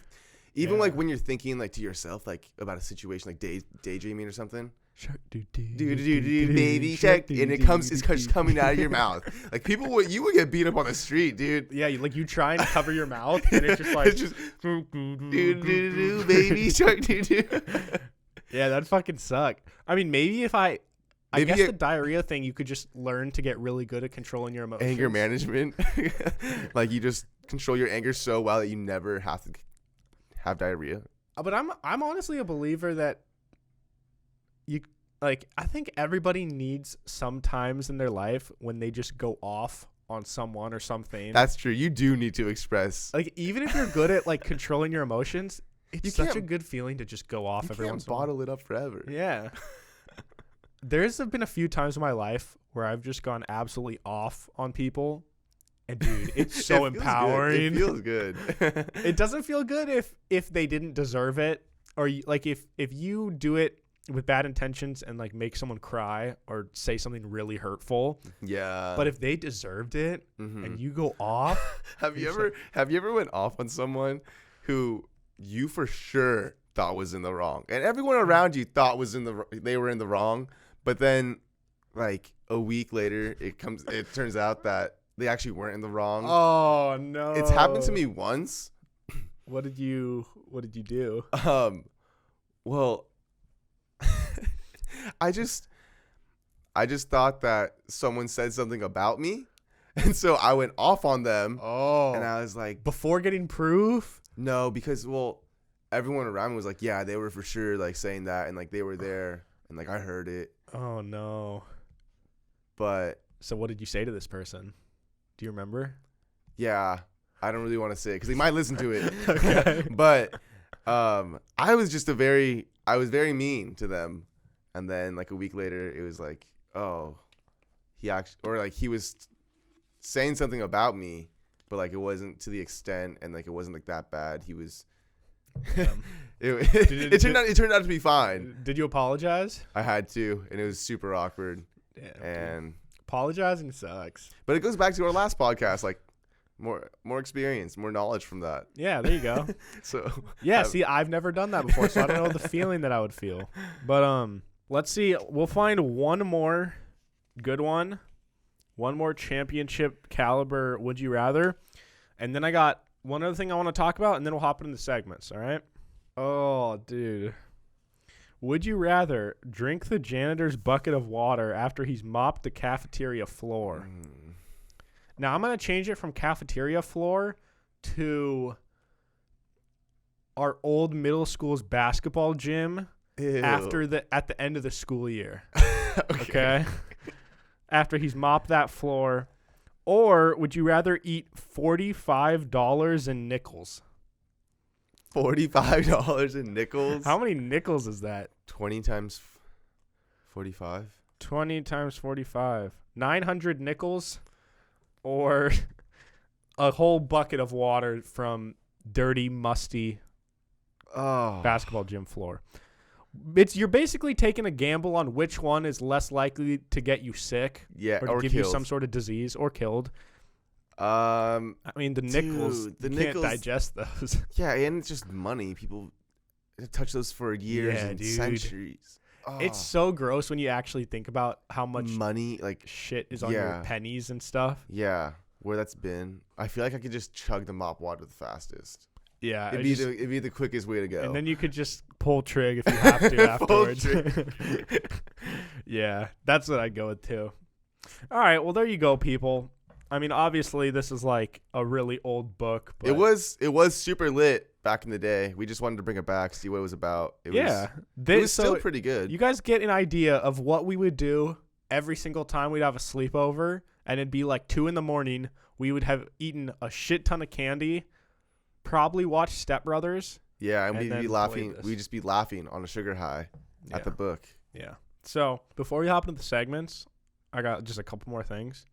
even like when you're thinking like to yourself like about a situation like daydreaming or something. Shark baby shark, and it's just coming out of your mouth. Like you would get beat up on the street, dude. Yeah, like you try and cover your mouth, and it's just like baby shark, Yeah, that'd fucking suck. I mean, maybe if I guess the diarrhea thing, you could just learn to get really good at controlling your emotions. Anger management, like you just control your anger so well that you never have to have diarrhea. But I'm honestly a believer that. I think everybody needs some times in their life when they just go off on someone or something. That's true. You do need to express. Like, even if you're good at, like, controlling your emotions, it's such a good feeling to just go off every once in a while. You can't bottle it up forever. Yeah. There's been a few times in my life where I've just gone absolutely off on people. And, dude, it's so empowering. It feels good. It doesn't feel good if they didn't deserve it. Or, like, if you do it with bad intentions and like make someone cry or say something really hurtful. Yeah. But if they deserved it and you go off. Have you ever went off on someone who you for sure thought was in the wrong and everyone around you thought they were in the wrong, but then like a week later it turns out that they actually weren't in the wrong? Oh no. It's happened to me once. What did you do? Well, I just thought that someone said something about me, and so I went off on them. Oh. And I was like, before getting proof? No, because everyone around me was like, yeah, they were for sure like saying that, and like they were there, and like I heard it. Oh no. But so what did you say to this person? Do you remember? Yeah, I don't really want to say it because he might listen to it. Okay. But I was very mean to them, and then like a week later, it was like, oh, he was saying something about me, but like it wasn't to the extent, and like it wasn't like that bad. He was. It turned out to be fine. Did you apologize? I had to, and it was super awkward. Damn, and dude. Apologizing sucks. But it goes back to our last podcast, like more experience, more knowledge from that. Yeah, there you go. So yeah, see, I've never done that before, so I don't know the feeling that I would feel. But let's see. We'll find one more good one, one more championship caliber. Would you rather? And then I got one other thing I want to talk about, and then we'll hop into the segments. All right. Oh, dude. Would you rather drink the janitor's bucket of water after he's mopped the cafeteria floor? Now, I'm going to change it from cafeteria floor to our old middle school's basketball gym at the end of the school year. Okay? After he's mopped that floor. Or would you rather eat $45 in nickels? $45 in nickels? How many nickels is that? 20 times 45? 20 times 45. 900 nickels or a whole bucket of water from dirty, musty basketball gym floor. You're basically taking a gamble on which one is less likely to get you sick, or give killed. You some sort of disease or killed. I mean, the nickels, you can't digest those. Yeah, and it's just money. People touch those for years and centuries. Oh. It's so gross when you actually think about how much money, like shit, is on your pennies and stuff. Yeah, where that's been. I feel like I could just chug the mop water the fastest. Yeah, it'd be the quickest way to go. And then you could just pull trig if you have to afterwards. Yeah, that's what I'd go with too. All right, well there you go, people. I mean, obviously this is like a really old book. But it was super lit back in the day. We just wanted to bring it back, see what it was about. It was still pretty good. You guys get an idea of what we would do every single time we'd have a sleepover, and it'd be like 2 a.m. We would have eaten a shit ton of candy. Probably watch Step Brothers. Yeah, and we'd be laughing. We'd just be laughing on a sugar high at the book. Yeah. So before we hop into the segments, I got just a couple more things.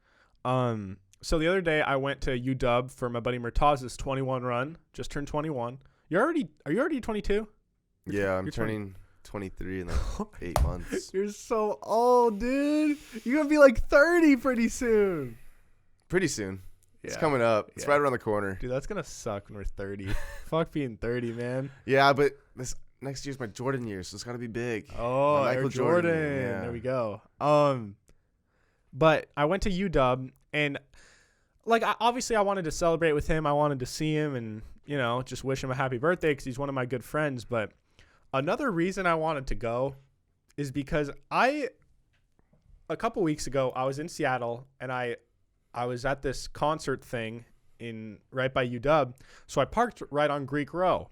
So the other day I went to UW for my buddy Murtaz's 21 run. Just turned 21. Are you already 22? Yeah, I'm turning 23 in like 8 months. You're so old, dude. You're gonna be like 30 pretty soon. Pretty soon. It's coming up. It's right around the corner. Dude, that's going to suck when we're 30. Fuck being 30, man. Yeah, but this next year's my Jordan year, so it's got to be big. Oh, Michael Jordan. Yeah. There we go. But I went to UW, and like obviously I wanted to celebrate with him. I wanted to see him and, just wish him a happy birthday because he's one of my good friends. But another reason I wanted to go is because a couple weeks ago, I was in Seattle, and I was at this concert thing right by UW, so I parked right on Greek Row,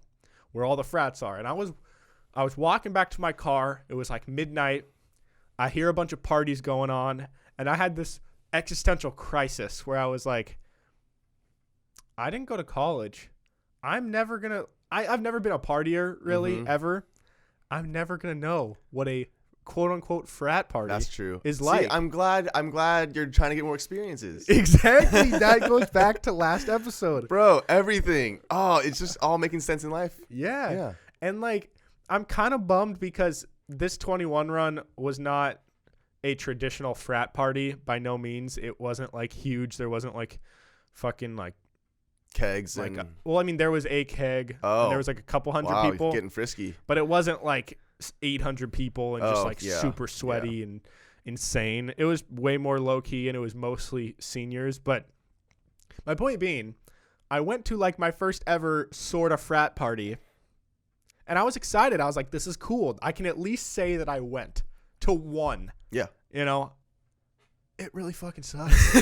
where all the frats are. And I was walking back to my car. It was like midnight. I hear a bunch of parties going on, and I had this existential crisis where I was like, I didn't go to college. I've never been a partier really ever. I'm never gonna know what a quote unquote frat party. That's true. Is like. I'm glad you're trying to get more experiences. Exactly. That goes back to last episode. Bro, everything. Oh, it's just all making sense in life. Yeah. And like I'm kind of bummed because this 21 run was not a traditional frat party by no means. It wasn't like huge. There wasn't like fucking like kegs like and there was a keg. And there was like a couple hundred people. Getting frisky. But it wasn't like 800 people and just like super sweaty and insane. It was way more low key, and it was mostly seniors. But my point being, I went to like my first ever sort of frat party, And I was excited. I was like, this is cool. I can at least say that I went to one. Yeah. You know, it really fucking sucks.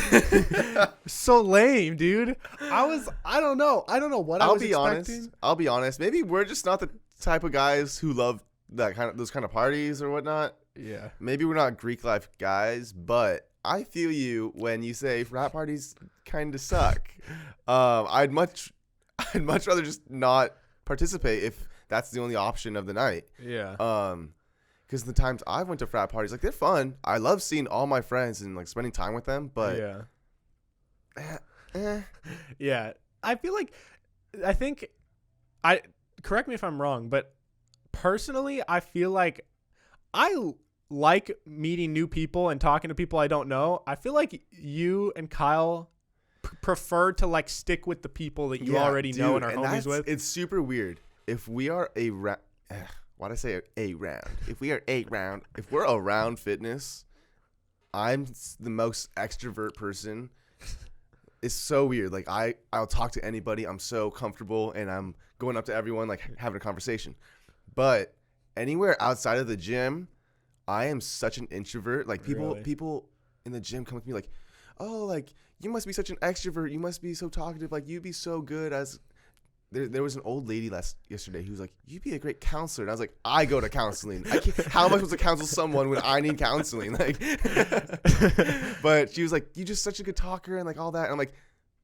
So lame, dude. I don't know what I was expecting. I'll be honest. Maybe we're just not the type of guys who love those kind of parties or whatnot. Yeah. Maybe we're not Greek life guys, but I feel you when you say frat parties kind of suck. I'd much rather just not participate if that's the only option of the night. Yeah. Because the times I went to frat parties, like, they're fun. I love seeing all my friends and, like, spending time with them. But yeah, correct me if I'm wrong, but personally, I feel like I like meeting new people and talking to people I don't know. I feel like you and Kyle prefer to, like, stick with the people that you already know and are homies with. It's super weird. If we are why'd I say a round? If we're around fitness, I'm the most extrovert person. It's so weird. Like, I'll talk to anybody. I'm so comfortable, and I'm going up to everyone, like, having a conversation. But anywhere outside of the gym, I am such an introvert. Like, people in the gym come up to me like, oh, like, you must be such an extrovert. You must be so talkative. Like, you'd be so good as... There was an old lady yesterday who was like, you'd be a great counselor. And I was like, I go to counseling. How am I supposed to counsel someone when I need counseling? Like, but she was like, you're just such a good talker and, like, all that. And I'm like,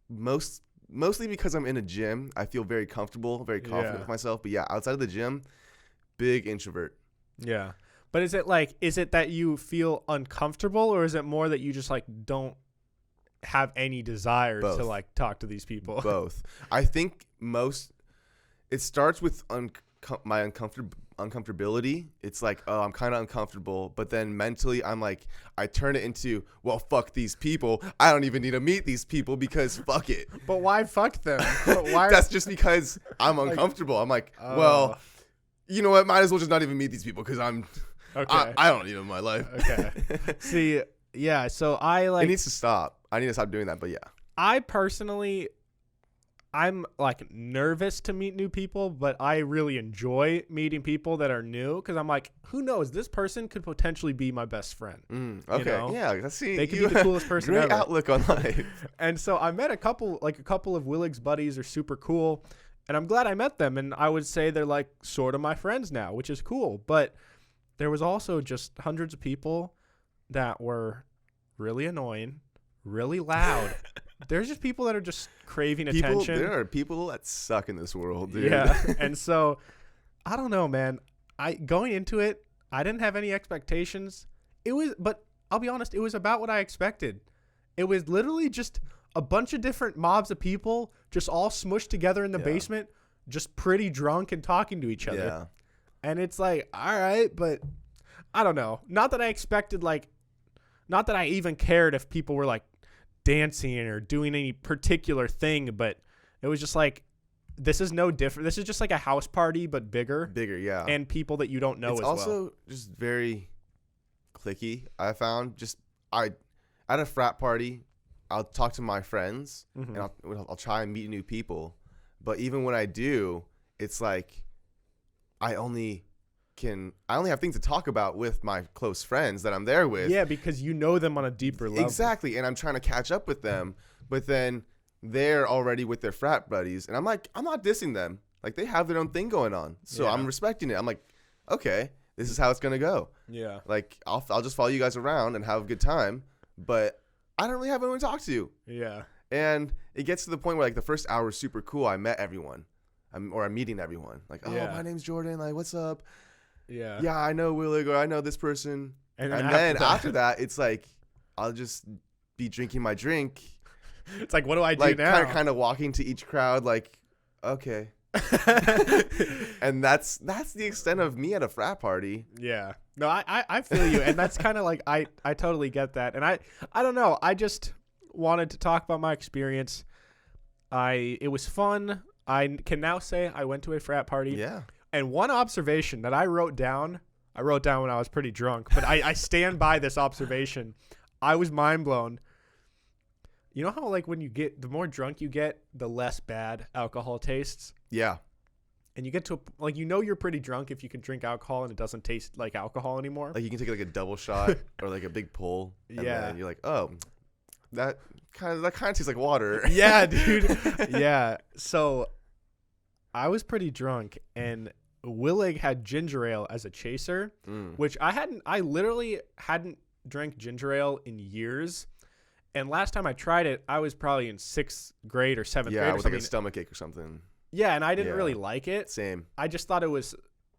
mostly because I'm in a gym, I feel very comfortable, very confident with myself. But yeah, outside of the gym, big introvert. Yeah. But is it that you feel uncomfortable, or is it more that you just, like, don't have any desire to, like, talk to these people? Both. I think it starts with my uncomfortability. It's like, oh, I'm kind of uncomfortable, but then mentally I'm like, I turn it into, well, fuck these people. I don't even need to meet these people because fuck it. But why fuck them? That's just because I'm uncomfortable. I'm like, well, you know what? Might as well just not even meet these people because I don't need them in my life. Okay. See, yeah. So it needs to stop. I need to stop doing that. But yeah, I personally, I'm, like, nervous to meet new people, but I really enjoy meeting people that are new because I'm like, who knows? This person could potentially be my best friend. Okay, you know? Yeah, let's see. They could be the coolest person great ever. Outlook on life. And so I met a couple of Willig's buddies are super cool, and I'm glad I met them. And I would say they're, like, sort of my friends now, which is cool. But there was also just hundreds of people that were really annoying, really loud. There's just people that are just craving attention. There are people that suck in this world, dude. Yeah. And so, I don't know, man. Going into it, I didn't have any expectations. But I'll be honest, it was about what I expected. It was literally just a bunch of different mobs of people just all smushed together in the basement, just pretty drunk and talking to each other. Yeah. And it's like, all right, but I don't know. Not that I expected, like, not that I even cared if people were, like, dancing or doing any particular thing, but it was just like, this is no different. This is just like a house party, but bigger, yeah, and people that you don't know. It's as also well. Just very cliquey. I found at a frat party, I'll talk to my friends and I'll try and meet new people, but even when I do, it's like I only have things to talk about with my close friends that I'm there with. Yeah, because you know them on a deeper level. Exactly, and I'm trying to catch up with them, but then they're already with their frat buddies, and I'm like, I'm not dissing them. Like, they have their own thing going on, so I'm respecting it. I'm like, okay, this is how it's gonna go. Yeah. Like, I'll just follow you guys around and have a good time, but I don't really have anyone to talk to. Yeah. And it gets to the point where, like, the first hour is super cool. I met everyone, I'm meeting everyone. Like, my name's Jordan. Like, what's up? Yeah. Yeah, I know Willig, or I know this person. And then after that, it's like, I'll just be drinking my drink. It's like, what do I do now? Like, kind of walking to each crowd, like, okay. And that's the extent of me at a frat party. Yeah. No, I feel you. And that's kind of like, I totally get that. And I don't know. I just wanted to talk about my experience. It was fun. I can now say I went to a frat party. Yeah. And one observation that I wrote down when I was pretty drunk, but I stand by this observation. I was mind blown. You know how, like, when the more drunk you get, the less bad alcohol tastes? Yeah. and you get to like you're pretty drunk if you can drink alcohol and it doesn't taste like alcohol anymore. Like you can take like a double shot or like a big pull. And then you're like, oh, that kind of tastes like water. Yeah, dude. Yeah. So I was pretty drunk, and Willig had ginger ale as a chaser, which I literally hadn't drank ginger ale in years. And last time I tried it, I was probably in 6th grade or 7th grade. Yeah, with like a stomachache or something. Yeah, and I didn't really like it. Same. I just thought it was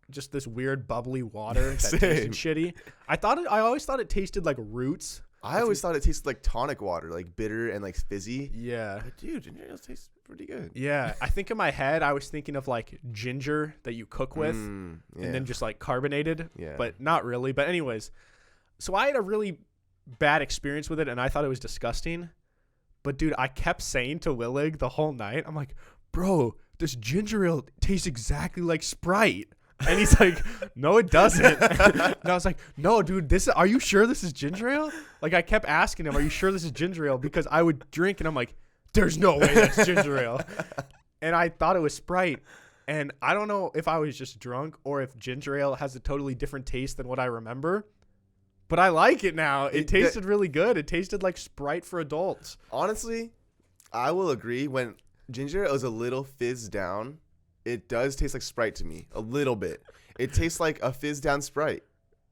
just this weird bubbly water that tasted shitty. I always thought it tasted like roots. I always thought it tasted like tonic water, like bitter and like fizzy. Yeah. But dude, ginger ale tastes pretty good. Yeah. I think in my head, I was thinking of like ginger that you cook with and then just like carbonated. Yeah. But not really. But anyways, so I had a really bad experience with it, and I thought it was disgusting. But dude, I kept saying to Willig the whole night, I'm like, bro, this ginger ale tastes exactly like Sprite. And he's like, no, it doesn't. And I was like, no, dude, are you sure this is ginger ale? Like, I kept asking him, are you sure this is ginger ale? Because I would drink, and I'm like, there's no way that's ginger ale. And I thought it was Sprite. And I don't know if I was just drunk or if ginger ale has a totally different taste than what I remember. But I like it now. It tasted really good. It tasted like Sprite for adults. Honestly, I will agree. When ginger ale is a little fizzed down, it does taste like Sprite to me. A little bit. It tastes like a fizzed down Sprite.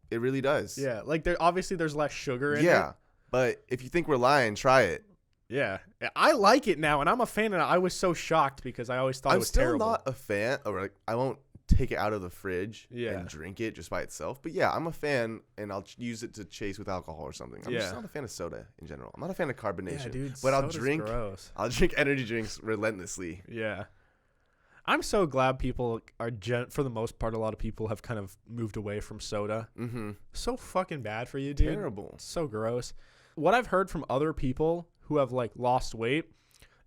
It really does. Yeah. Like, obviously there's less sugar in it. Yeah. But if you think we're lying, try it. Yeah. I like it now, and I'm a fan, and I was so shocked because I always thought it was terrible. I'm still not a fan. Or like, I won't take it out of the fridge and drink it just by itself. But yeah, I'm a fan, and I'll use it to chase with alcohol or something. I'm just not a fan of soda in general. I'm not a fan of carbonation. Yeah, dude, but I'll drink energy drinks relentlessly. Yeah. I'm so glad people are, for the most part, a lot of people have kind of moved away from soda. Mm-hmm. So fucking bad for you, dude. Terrible. So gross. What I've heard from other people who have like lost weight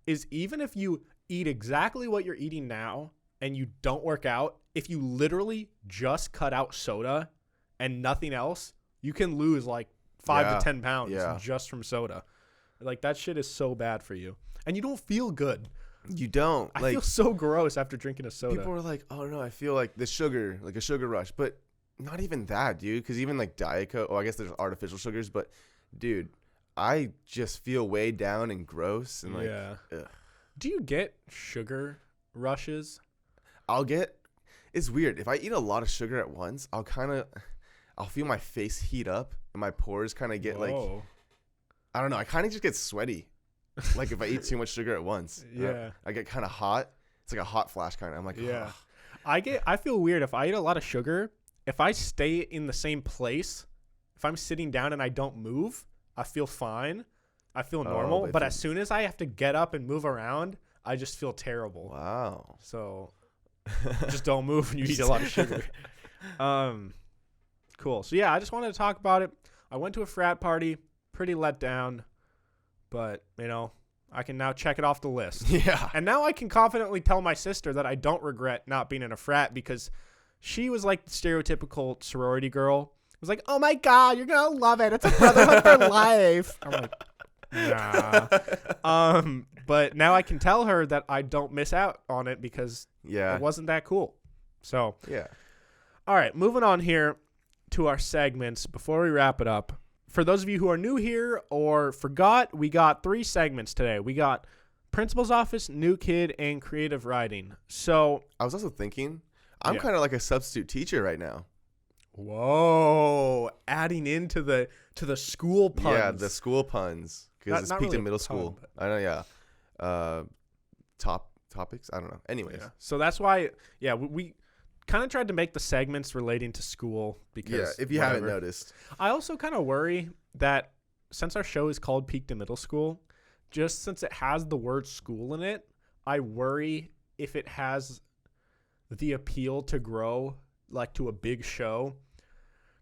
is even if you eat exactly what you're eating now and you don't work out, if you literally just cut out soda and nothing else, you can lose like 5 to 10 pounds just from soda. Like, that shit is so bad for you. And you don't feel good. You don't. I feel so gross after drinking a soda. People are like, oh no, I feel like the sugar, like a sugar rush. But not even that, dude. Because even like Diet Coke, I guess there's artificial sugars. But dude, I just feel way down and gross. And like, ugh. Do you get sugar rushes? It's weird. If I eat a lot of sugar at once, I'll feel my face heat up and my pores kind of get like, I don't know. I kind of just get sweaty. Like if I eat too much sugar at once. I get kind of hot. It's like a hot flash kind of. I'm like, yeah. I feel weird if I eat a lot of sugar. If I stay in the same place, if I'm sitting down and I don't move, I feel fine. I feel normal. But as soon as I have to get up and move around, I just feel terrible. Wow. So just don't move when you eat a lot of sugar. Cool. So yeah, I just wanted to talk about it. I went to a frat party, pretty let down. But, you know, I can now check it off the list. Yeah. And now I can confidently tell my sister that I don't regret not being in a frat because she was like the stereotypical sorority girl. It was like, oh, my God, you're going to love it. It's a brotherhood for life. I'm like, nah. But now I can tell her that I don't miss out on it because it wasn't that cool. So, yeah. All right, moving on here to our segments before we wrap it up. For those of you who are new here or forgot, we got 3 segments today. We got Principal's Office, New Kid, and Creative Writing. So I was also thinking, I'm kind of like a substitute teacher right now. Whoa, adding into the school puns. Yeah, the school puns because it's peaked really in middle school. I know, yeah. Topics. I don't know. Anyways, so that's why. Yeah, we kind of tried to make the segments relating to school because if you haven't noticed. I also kind of worry that since our show is called Peaked in Middle School, just since it has the word school in it, I worry if it has the appeal to grow like to a big show.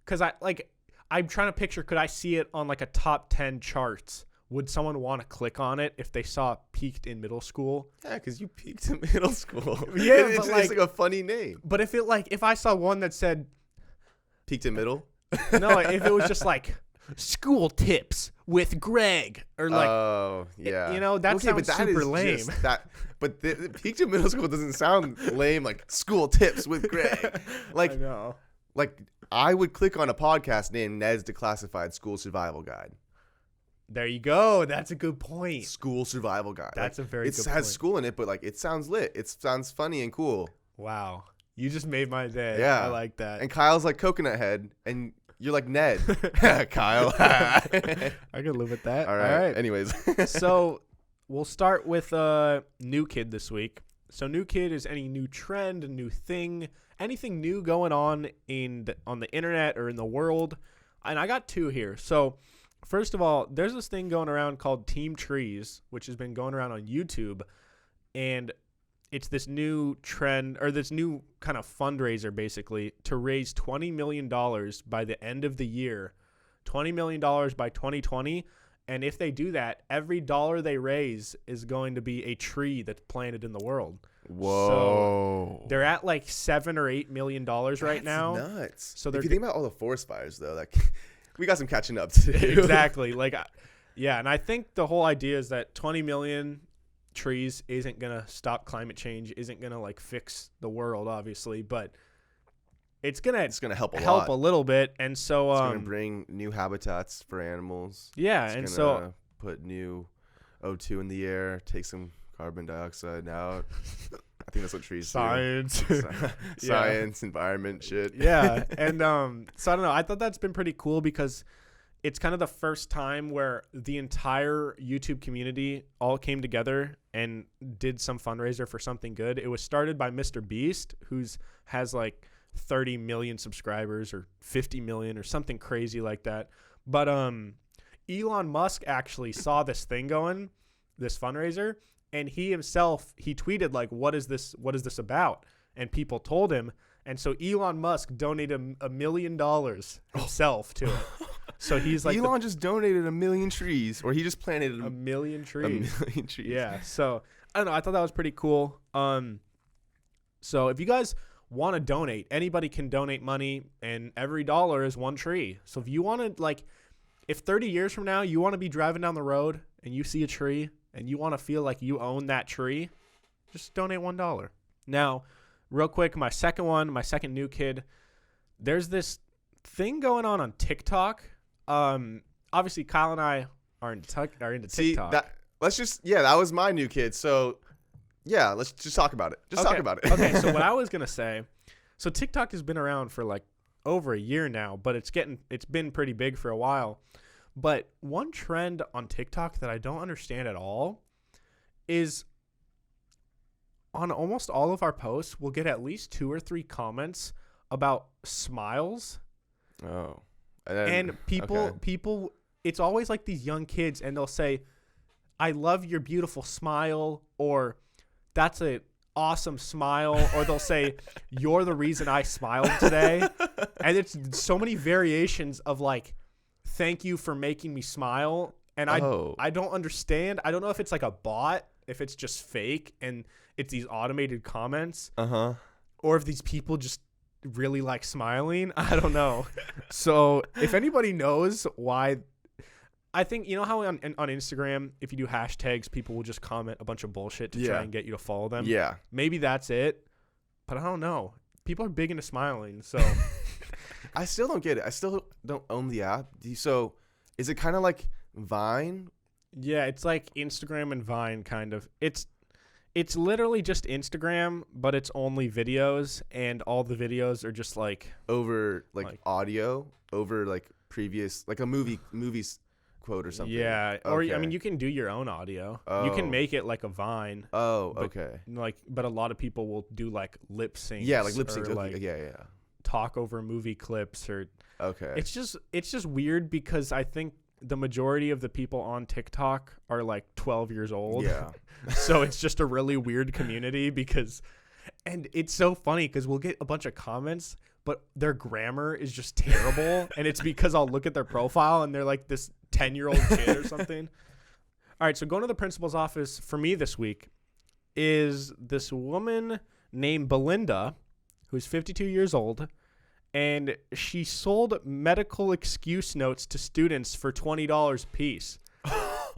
Cause I'm trying to picture, could I see it on like a top 10 charts? Would someone want to click on it if they saw Peaked in Middle School? Yeah, because you peaked in middle school. Yeah, it's like a funny name. But if I saw one that said Peaked in Middle? No, if it was just like school tips with Greg, or like, oh yeah, that sounds super lame. But the Peakton Middle School doesn't sound lame. Like school tips with Greg. Like, I know. Like I would click on a podcast named Ned's Declassified School Survival Guide. There you go. That's a good point. School survival guide. That's like, a very good point. It has school in it, but like it sounds lit. It sounds funny and cool. Wow. You just made my day. Yeah. I like that. And Kyle's like Coconut Head, and you're like Ned. Kyle. I could live with that. All right. Anyways. So we'll start with New Kid this week. So New Kid is any new trend, a new thing, anything new going on on the internet or in the world. And I got two here. So first of all, there's this thing going around called Team Trees, which has been going around on YouTube. And it's this new trend, or this new kind of fundraiser, basically, to raise $20 million by the end of the year. $20 million by 2020. And if they do that, every dollar they raise is going to be a tree that's planted in the world. Whoa. So they're at like $7 or $8 million right now. That's nuts. So if you think about all the forest fires, though, like we got some catching up to do. Exactly. Yeah, and I think the whole idea is that 20 million trees isn't going to stop climate change, isn't going to like fix the world, obviously, but it's going to help a little bit. And so it's going to bring new habitats for animals. Yeah, it's and gonna so put new O2 in the air, take some carbon dioxide out. I think that's what trees science. do. Science, environment shit. Yeah. And so I don't know. I thought that's been pretty cool because it's kind of the first time where the entire YouTube community all came together and did some fundraiser for something good. It was started by Mr. Beast, has like 30 million subscribers or 50 million or something crazy like that. But Elon Musk actually saw this thing going, this fundraiser, and he tweeted like, what is this about? And people told him. And so Elon Musk donated $1 million himself to it. So he's like, Elon just donated 1 million trees, or he just planted 1 million trees. 1 million trees. Yeah. So I don't know. I thought that was pretty cool. So if you guys want to donate, anybody can donate money, and every dollar is one tree. So if you want to, if 30 years from now you want to be driving down the road and you see a tree and you want to feel like you own that tree, just donate $1. Now, real quick, my second New Kid, there's this thing going on TikTok. Obviously Kyle and I are into TikTok. See, that was my New Kid. So yeah, let's just talk about it. Talk about it. Okay, so what I was gonna say, so TikTok has been around for like over a year now, but it's been pretty big for a while. But one trend on TikTok that I don't understand at all is on almost all of our posts, we'll get at least 2 or 3 comments about smiles. Oh. And people, it's always like these young kids, and they'll say, "I love your beautiful smile," or "That's an awesome smile," or they'll say, "You're the reason I smiled today." And it's so many variations of like, "Thank you for making me smile." And I don't understand. I don't know if it's like a bot, if it's just fake, and it's these automated comments, or if these people just really like smiling. I don't know. So if anybody knows why, I think, you know how on Instagram, if you do hashtags, people will just comment a bunch of bullshit to try and get you to follow them. Yeah. Maybe that's it, but I don't know. People are big into smiling, so. I still don't get it. I still don't own the app. So is it kind of like Vine? Yeah, it's like Instagram and Vine, kind of. It's literally just Instagram, but it's only videos, and all the videos are just like over like audio, over like previous, like a movie's quote or something. Yeah, or I mean, you can do your own audio. You can make it like a Vine. Oh, okay. But a lot of people will do like lip syncs. Yeah, like lip syncs. Like yeah. Talk over movie clips or. Okay. It's just weird because I think the majority of the people on TikTok are like 12 years old. Yeah. So it's just a really weird community and it's so funny because we'll get a bunch of comments, but their grammar is just terrible. And it's because I'll look at their profile and they're like this 10-year-old kid or something. All right. So going to the principal's office for me this week is this woman named Belinda, who's 52 years old. and she sold medical excuse notes to students for $20 a piece.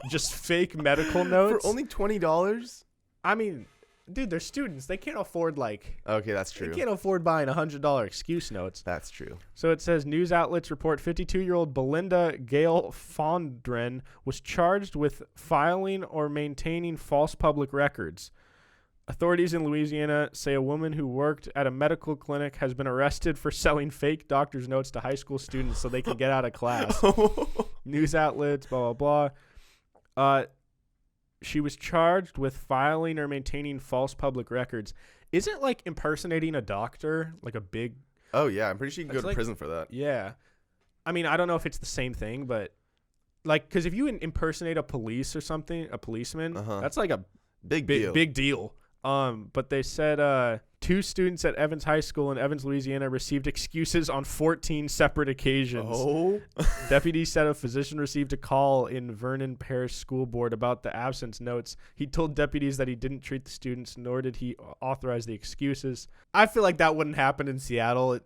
Just fake medical notes. For only $20? I mean, dude, they're students. They can't afford Okay, that's true. They can't afford buying $100 excuse notes. That's true. So it says news outlets report 52-year-old Belinda Gale Fondren was charged with filing or maintaining false public records. Authorities in Louisiana say a woman who worked at a medical clinic has been arrested for selling fake doctor's notes to high school students so they can get out of class. News outlets, blah, blah, blah. She was charged with filing or maintaining false public records. Isn't impersonating a doctor a big... Oh, yeah. I'm pretty sure you can go to prison for that. Yeah. I mean, I don't know if it's the same thing, but because if you impersonate a policeman, that's a big deal. But they said 2 students at Evans High School in Evans, Louisiana received excuses on 14 separate occasions. Oh. Deputies said a physician received a call in Vernon Parish School Board about the absence notes. He told deputies that he didn't treat the students, nor did he authorize the excuses. I feel like that wouldn't happen in Seattle.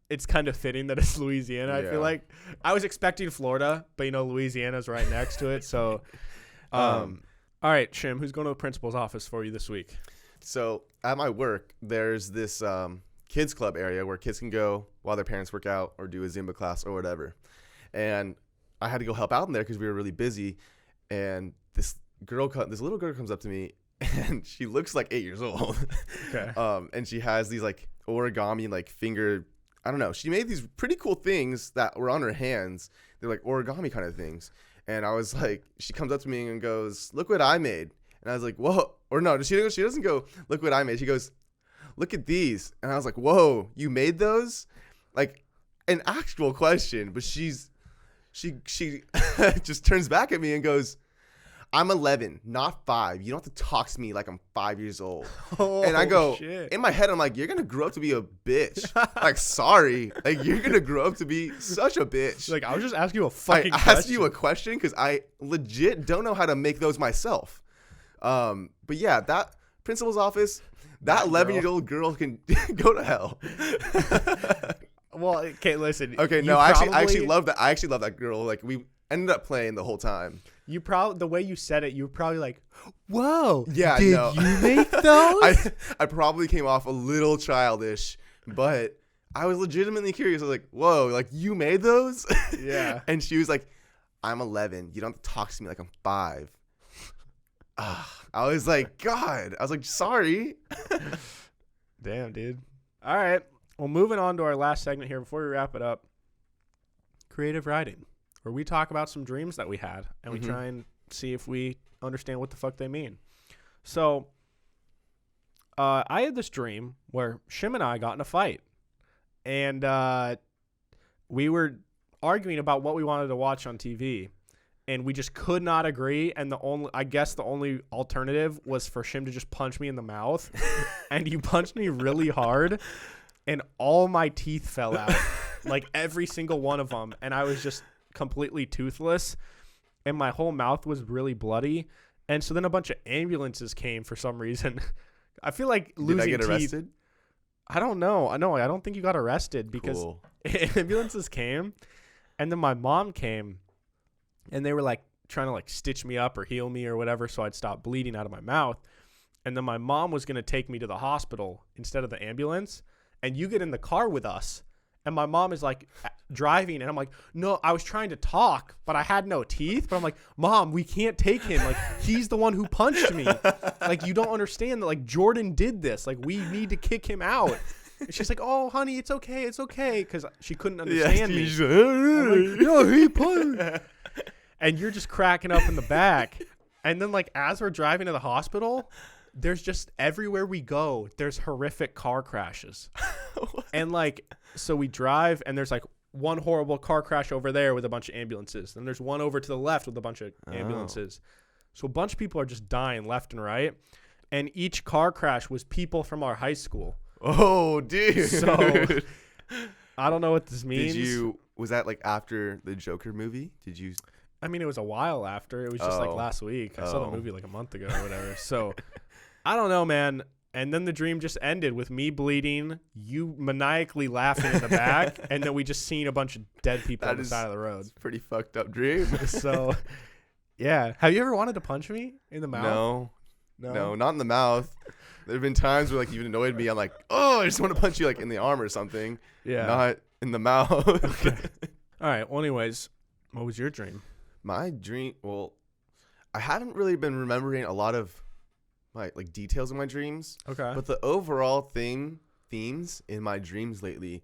It's kind of fitting that it's Louisiana. Yeah. I feel like I was expecting Florida, but Louisiana's right next to it. So, all right, Shim, who's going to the principal's office for you this week? So at my work, there's this kids club area where kids can go while their parents work out or do a Zumba class or whatever. And I had to go help out in there because we were really busy. And this little girl comes up to me, and she looks like 8 years old. Okay. And she has these origami finger. I don't know. She made these pretty cool things that were on her hands. They're origami kind of things. And I was she comes up to me and goes, "Look what I made." And I was like, "Whoa." Or no, she doesn't go, "Look what I made." She goes, "Look at these." And I was like, "Whoa, you made those?" An actual question. But she just turns back at me and goes, "I'm 11, not 5. You don't have to talk to me like I'm 5 years old." Oh, and I go, shit. In my head, I'm like, "You're going to grow up to be a bitch." Sorry. You're going to grow up to be such a bitch. I was just asking you a fucking question. I asked you a question because I legit don't know how to make those myself. But yeah, that principal's office, that 11-year-old girl can go to hell. Well, okay, listen. Okay, no, I actually love that. I actually love that girl. We ended up playing the whole time. The way you said it, you were probably "Whoa, yeah, did no. you make those?" I probably came off a little childish, but I was legitimately curious. I was like, "Whoa, you made those?" Yeah. And she was like, "I'm 11. You don't have to talk to me like I'm 5. I was like, God. I was like, sorry. Damn, dude. All right. Well, moving on to our last segment here before we wrap it up. Creative writing, where we talk about some dreams that we had, and we try and see if we understand what the fuck they mean. So, I had this dream where Shim and I got in a fight, and we were arguing about what we wanted to watch on TV. And we just could not agree. And the only alternative was for Shim to just punch me in the mouth. And he punched me really hard. And all my teeth fell out. Every single one of them. And I was just completely toothless. And my whole mouth was really bloody. And so then a bunch of ambulances came for some reason. I feel like losing teeth. Did I get arrested? I don't know. I don't think you got arrested because ambulances came. And then my mom came. And they were trying to stitch me up or heal me or whatever so I'd stop bleeding out of my mouth. And then my mom was going to take me to the hospital instead of the ambulance. And you get in the car with us. And my mom is driving. And I'm like, no, I was trying to talk, but I had no teeth. But I'm like, Mom, we can't take him. He's the one who punched me. You don't understand that Jordan did this. We need to kick him out. And she's like, "Oh, honey, it's okay. It's okay." Because she couldn't understand me. No, he punched. And you're just cracking up in the back. And then, as we're driving to the hospital, there's just everywhere we go, there's horrific car crashes. And, so we drive, and there's, one horrible car crash over there with a bunch of ambulances. Then there's one over to the left with a bunch of ambulances. So a bunch of people are just dying left and right. And each car crash was people from our high school. Oh, dude. So I don't know what this means. Was that, after the Joker movie? Did you... I mean, it was a while after. It was just last week. I saw the movie a month ago or whatever. So I don't know, man. And then the dream just ended with me bleeding, you maniacally laughing in the back, and then we just seen a bunch of dead people on the side of the road. Pretty fucked up dream. So, yeah. Have you ever wanted to punch me in the mouth? No, not in the mouth. There have been times where, like, you've annoyed me. I'm like, oh, I just want to punch you, like, in the arm or something. Yeah. Not in the mouth. Okay. All right. Well, anyways, what was your dream? My dream, well, I haven't really been remembering a lot of my, like, details of my dreams. Okay. But the overall themes in my dreams lately,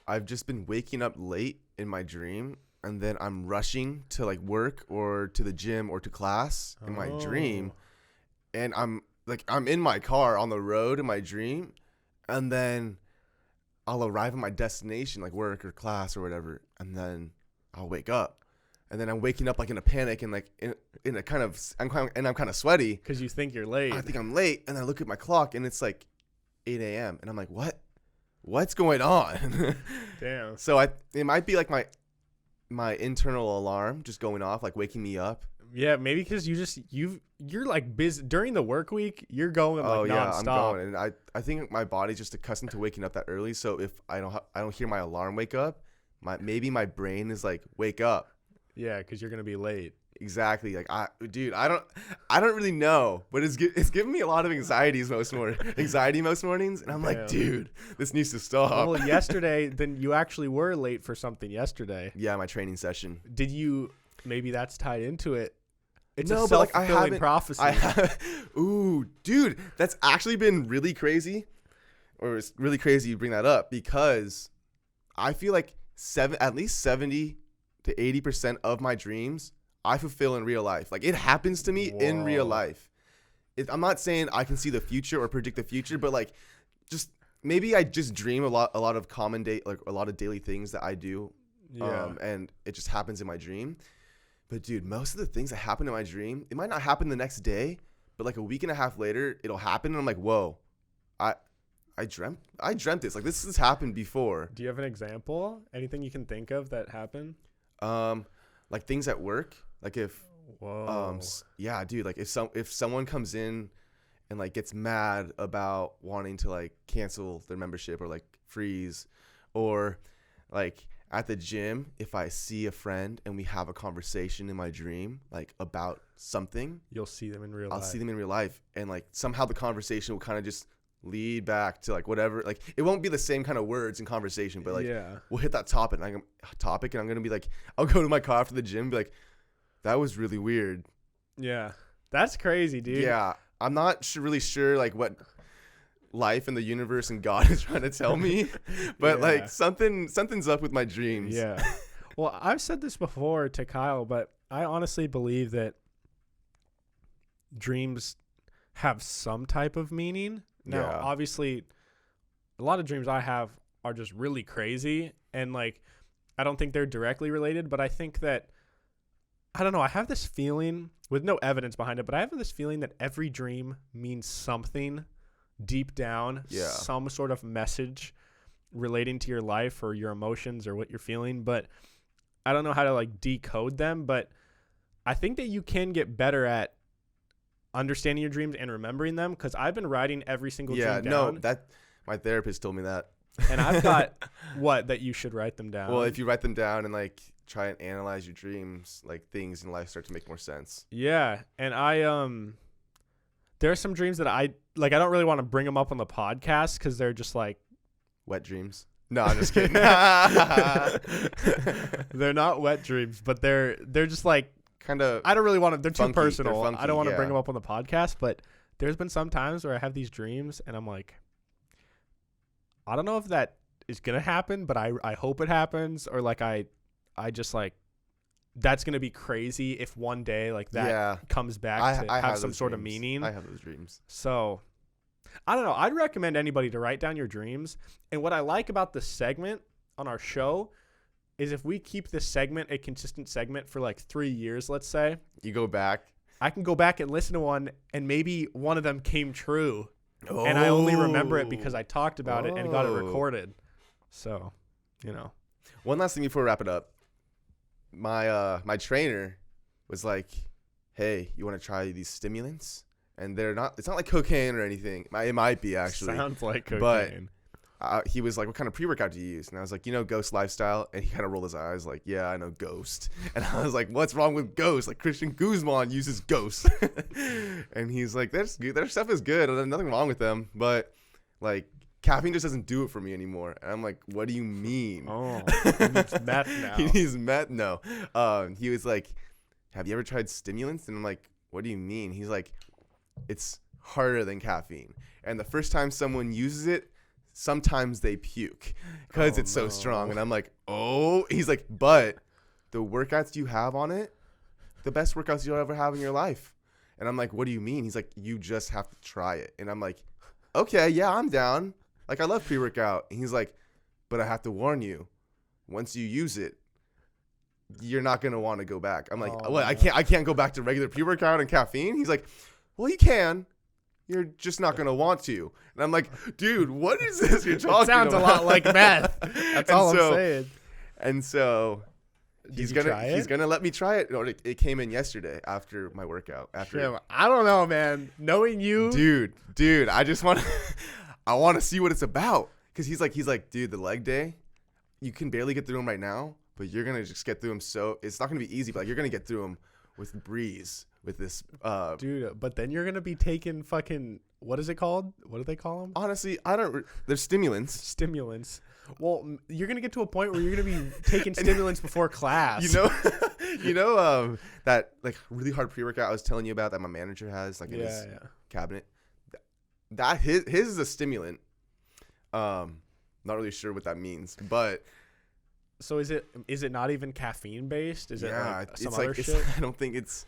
I've just been waking up late in my dream, and then I'm rushing to, like, work or to the gym or to class in my dream. And I'm in my car on the road in my dream, and then I'll arrive at my destination, like work or class or whatever, and then I'll wake up. And then I'm waking up like in a panic and like in a kind of I'm kind of sweaty because you think you're late. I think I'm late, and I look at my clock and it's like 8 a.m. and I'm like, what's going on? Damn. So it might be like my internal alarm just going off, like waking me up. Yeah, maybe because you're like busy during the work week. You're going like nonstop. I'm going, and I think my body's just accustomed to waking up that early. So if I don't hear my alarm wake up, maybe my brain is like, wake up. Yeah, because you're gonna be late. Exactly. Like I don't really know, but it's giving me a lot of anxiety most mornings, and I'm like, dude, this needs to stop. Well, yesterday, then you actually were late for something yesterday. Yeah, my training session. Did you? Maybe that's tied into it. It's no, a self-fulfilling prophecy. Ooh, dude, that's actually been really crazy. Or it's really crazy you bring that up, because I feel like at least 70 to 80% of my dreams I fulfill in real life. Like, it happens to me in real life. I'm not saying I can see the future or predict the future, but like, just maybe I just dream a lot of common day, like a lot of daily things that I do. Yeah. And it just happens in my dream. But dude, most of the things that happen in my dream, it might not happen the next day, but like a week and a half later, it'll happen, and I'm like, whoa, I dreamt this. Like, this has happened before. Do you have an example? Anything you can think of that happened? Like things at work. Like yeah, dude. Like if someone comes in and like gets mad about wanting to like cancel their membership or like freeze, or like at the gym, if I see a friend and we have a conversation in my dream, like about something, you'll see them in real life. I'll see them in real life. And like somehow the conversation will kind of just lead back to like whatever, like it won't be the same kind of words in conversation, but like we'll hit that topic and I'm going to be like, I'll go to my car after the gym and be like, that was really weird. Yeah. That's crazy, dude. Yeah. I'm not really sure like what life and the universe and God is trying to tell me, but like something's up with my dreams. Yeah. Well, I've said this before to Kyle, but I honestly believe that dreams have some type of meaning. Now, obviously, a lot of dreams I have are just really crazy, and like I don't think they're directly related, but I think that, I don't know, I have this feeling with no evidence behind it, but I have this feeling that every dream means something deep down, some sort of message relating to your life or your emotions or what you're feeling, but I don't know how to like decode them. But I think that you can get better at understanding your dreams and remembering them, because I've been writing every single dream down. That my therapist told me that. And I've got that you should write them down. Well, if you write them down and like try and analyze your dreams, like things in life start to make more sense. Yeah. And there are some dreams that I don't really want to bring them up on the podcast because they're just like wet dreams. No, I'm just kidding. They're not wet dreams, but they're just like kind of, I don't really want to, they're funky, too personal. Funky, I don't want to bring them up on the podcast, but there's been some times where I have these dreams and I'm like, I don't know if that is going to happen, but I hope it happens. Or like, I just like, that's going to be crazy if one day like that comes back to have some sort of meaning. I have those dreams. So I don't know. I'd recommend anybody to write down your dreams. And what I like about the segment on our show is if we keep this segment a consistent segment for like 3 years, let's say. You go back. I can go back and listen to one, and maybe one of them came true. Oh. And I only remember it because I talked about it and got it recorded. So, you know. One last thing before we wrap it up. My trainer was like, hey, you want to try these stimulants? and it's not like cocaine or anything. It might be actually. Sounds like cocaine. But he was like, what kind of pre-workout do you use? And I was like, Ghost Lifestyle. And he kind of rolled his eyes like, yeah, I know Ghost. And I was like, what's wrong with Ghost? Like Christian Guzman uses Ghost. And he's like, their stuff is good. There's nothing wrong with them. But like caffeine just doesn't do it for me anymore. And I'm like, what do you mean? Oh, he needs meth now. He needs meth? No. He was like, have you ever tried stimulants? And I'm like, what do you mean? He's like, it's harder than caffeine. And the first time someone uses it, sometimes they puke because it's so strong. And I'm like, oh. He's like, but the workouts you have on it, the best workouts you'll ever have in your life. And I'm like, what do you mean? He's like, you just have to try it. And I'm like, okay, yeah, I'm down. Like, I love pre-workout. And he's like, but I have to warn you, once you use it, you're not going to want to go back. I'm like, what? No. I can't go back to regular pre-workout and caffeine? He's like, well, you can. You're just not going to want to. And I'm like, dude, what is this you're talking about? It sounds a lot like meth. That's all I'm saying. And so he's gonna let me try it. No, it came in yesterday after my workout. Shim, I don't know, man. Knowing you, dude, I just want to see what it's about. Because he's like, dude, the leg day, you can barely get through them right now, but you're gonna just get through them. So it's not gonna be easy, but like, you're gonna get through them with breeze. With this dude, but then you're gonna be taking fucking, what is it called? What do they call them? Honestly, they're stimulants. Well, you're gonna get to a point where you're gonna be taking stimulants before class. That like really hard pre-workout I was telling you about that my manager has like in his cabinet. That his is a stimulant. Not really sure what that means, but. So is it not even caffeine based? Is it like some it's other shit? I don't think it's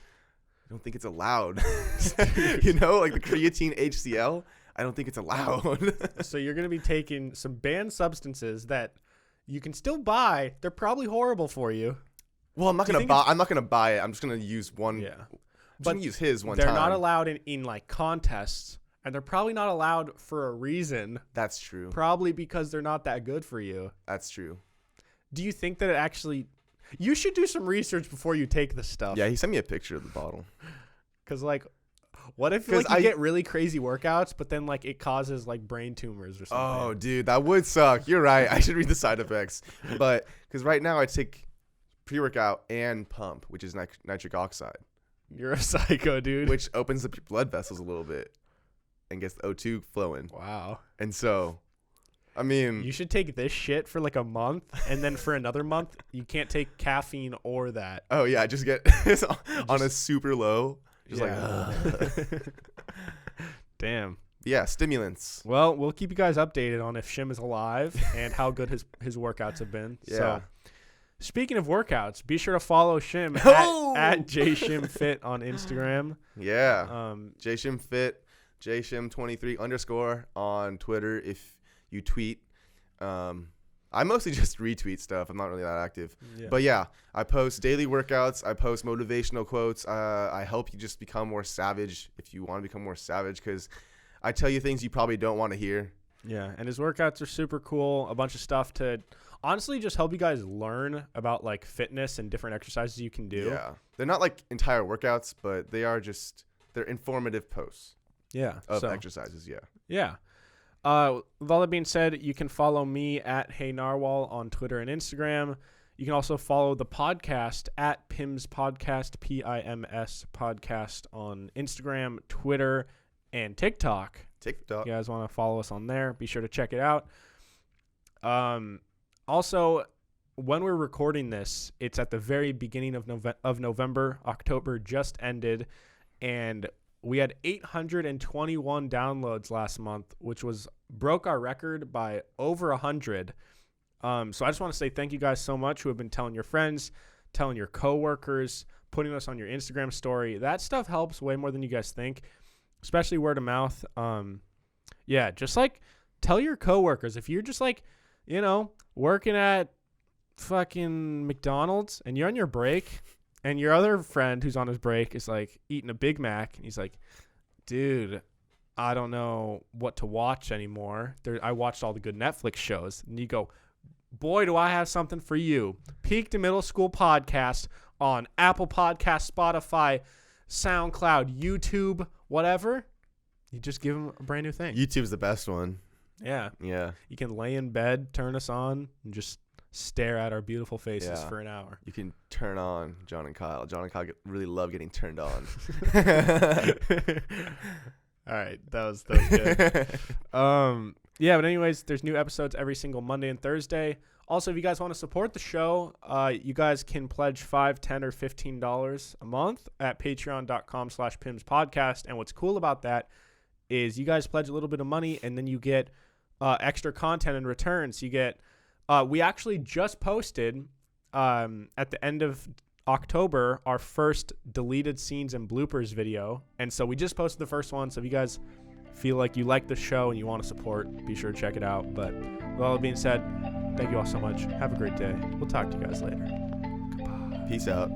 allowed. Like the creatine HCl, I don't think it's allowed. So you're going to be taking some banned substances that you can still buy. They're probably horrible for you. Well, I'm not going to buy it. I'm just going to use one. Yeah. I'm going to use his one time. They're not allowed in like contests, and they're probably not allowed for a reason. That's true. Probably because they're not that good for you. That's true. Do you think that it actually... You should do some research before you take the stuff. Yeah, he sent me a picture of the bottle. Because, like, what if like, you get really crazy workouts, but then, like, it causes, like, brain tumors or something? Oh, dude, that would suck. You're right. I should read the side effects. But, because right now I take pre-workout and pump, which is nitric oxide. You're a psycho, dude. Which opens up your blood vessels a little bit and gets the O2 flowing. Wow. And so... I mean, you should take this shit for like a month, and then for another month, you can't take caffeine or that. Oh yeah, just get on a super low, just like. Damn. Yeah, stimulants. Well, we'll keep you guys updated on if Shim is alive and how good his workouts have been. Yeah. So, speaking of workouts, be sure to follow Shim at jshimfit on Instagram. Yeah. jshimfit, jshim23_ on Twitter. If you tweet. I mostly just retweet stuff. I'm not really that active. Yeah. But yeah, I post daily workouts. I post motivational quotes. I help you just become more savage if you want to become more savage, because I tell you things you probably don't want to hear. Yeah, and his workouts are super cool. A bunch of stuff to honestly just help you guys learn about like fitness and different exercises you can do. Yeah, they're not like entire workouts, but they're informative posts. Yeah, of exercises. Yeah. Yeah. With all that being said, you can follow me at Hey Narwhal on Twitter and Instagram. You can also follow the podcast at Pims Podcast, PIMS Podcast on Instagram, Twitter, and TikTok. If you guys want to follow us on there, be sure to check it out. Also, when we're recording this, it's at the very beginning of November. October just ended, and we had 821 downloads last month, which broke our record by over 100. So I just want to say thank you guys so much who have been telling your friends, telling your coworkers, putting us on your Instagram story. That stuff helps way more than you guys think, especially word of mouth. Yeah, just like tell your coworkers if you're just like, working at fucking McDonald's and you're on your break. And your other friend who's on his break is like eating a Big Mac. And he's like, dude, I don't know what to watch anymore. I watched all the good Netflix shows. And you go, boy, do I have something for you. Peak to Middle School podcast on Apple Podcast, Spotify, SoundCloud, YouTube, whatever, you just give them a brand new thing. YouTube's the best one. Yeah. Yeah. You can lay in bed, turn us on, and just stare at our beautiful faces for an hour. You can turn on John and Kyle. John and Kyle really love getting turned on. All right, that was good. Yeah, but anyways, there's new episodes every single Monday and Thursday. Also, if you guys want to support the show, you guys can pledge $5, $10, or $15 a month at patreon.com/PimsPodcast. And what's cool about that is you guys pledge a little bit of money, and then you get extra content in return. So you get, we actually just posted at the end of October our first deleted scenes and bloopers video. And so we just posted the first one. So if you guys feel like you like the show and you want to support, be sure to check it out. But with all that being said, thank you all so much. Have a great day. We'll talk to you guys later. Peace out.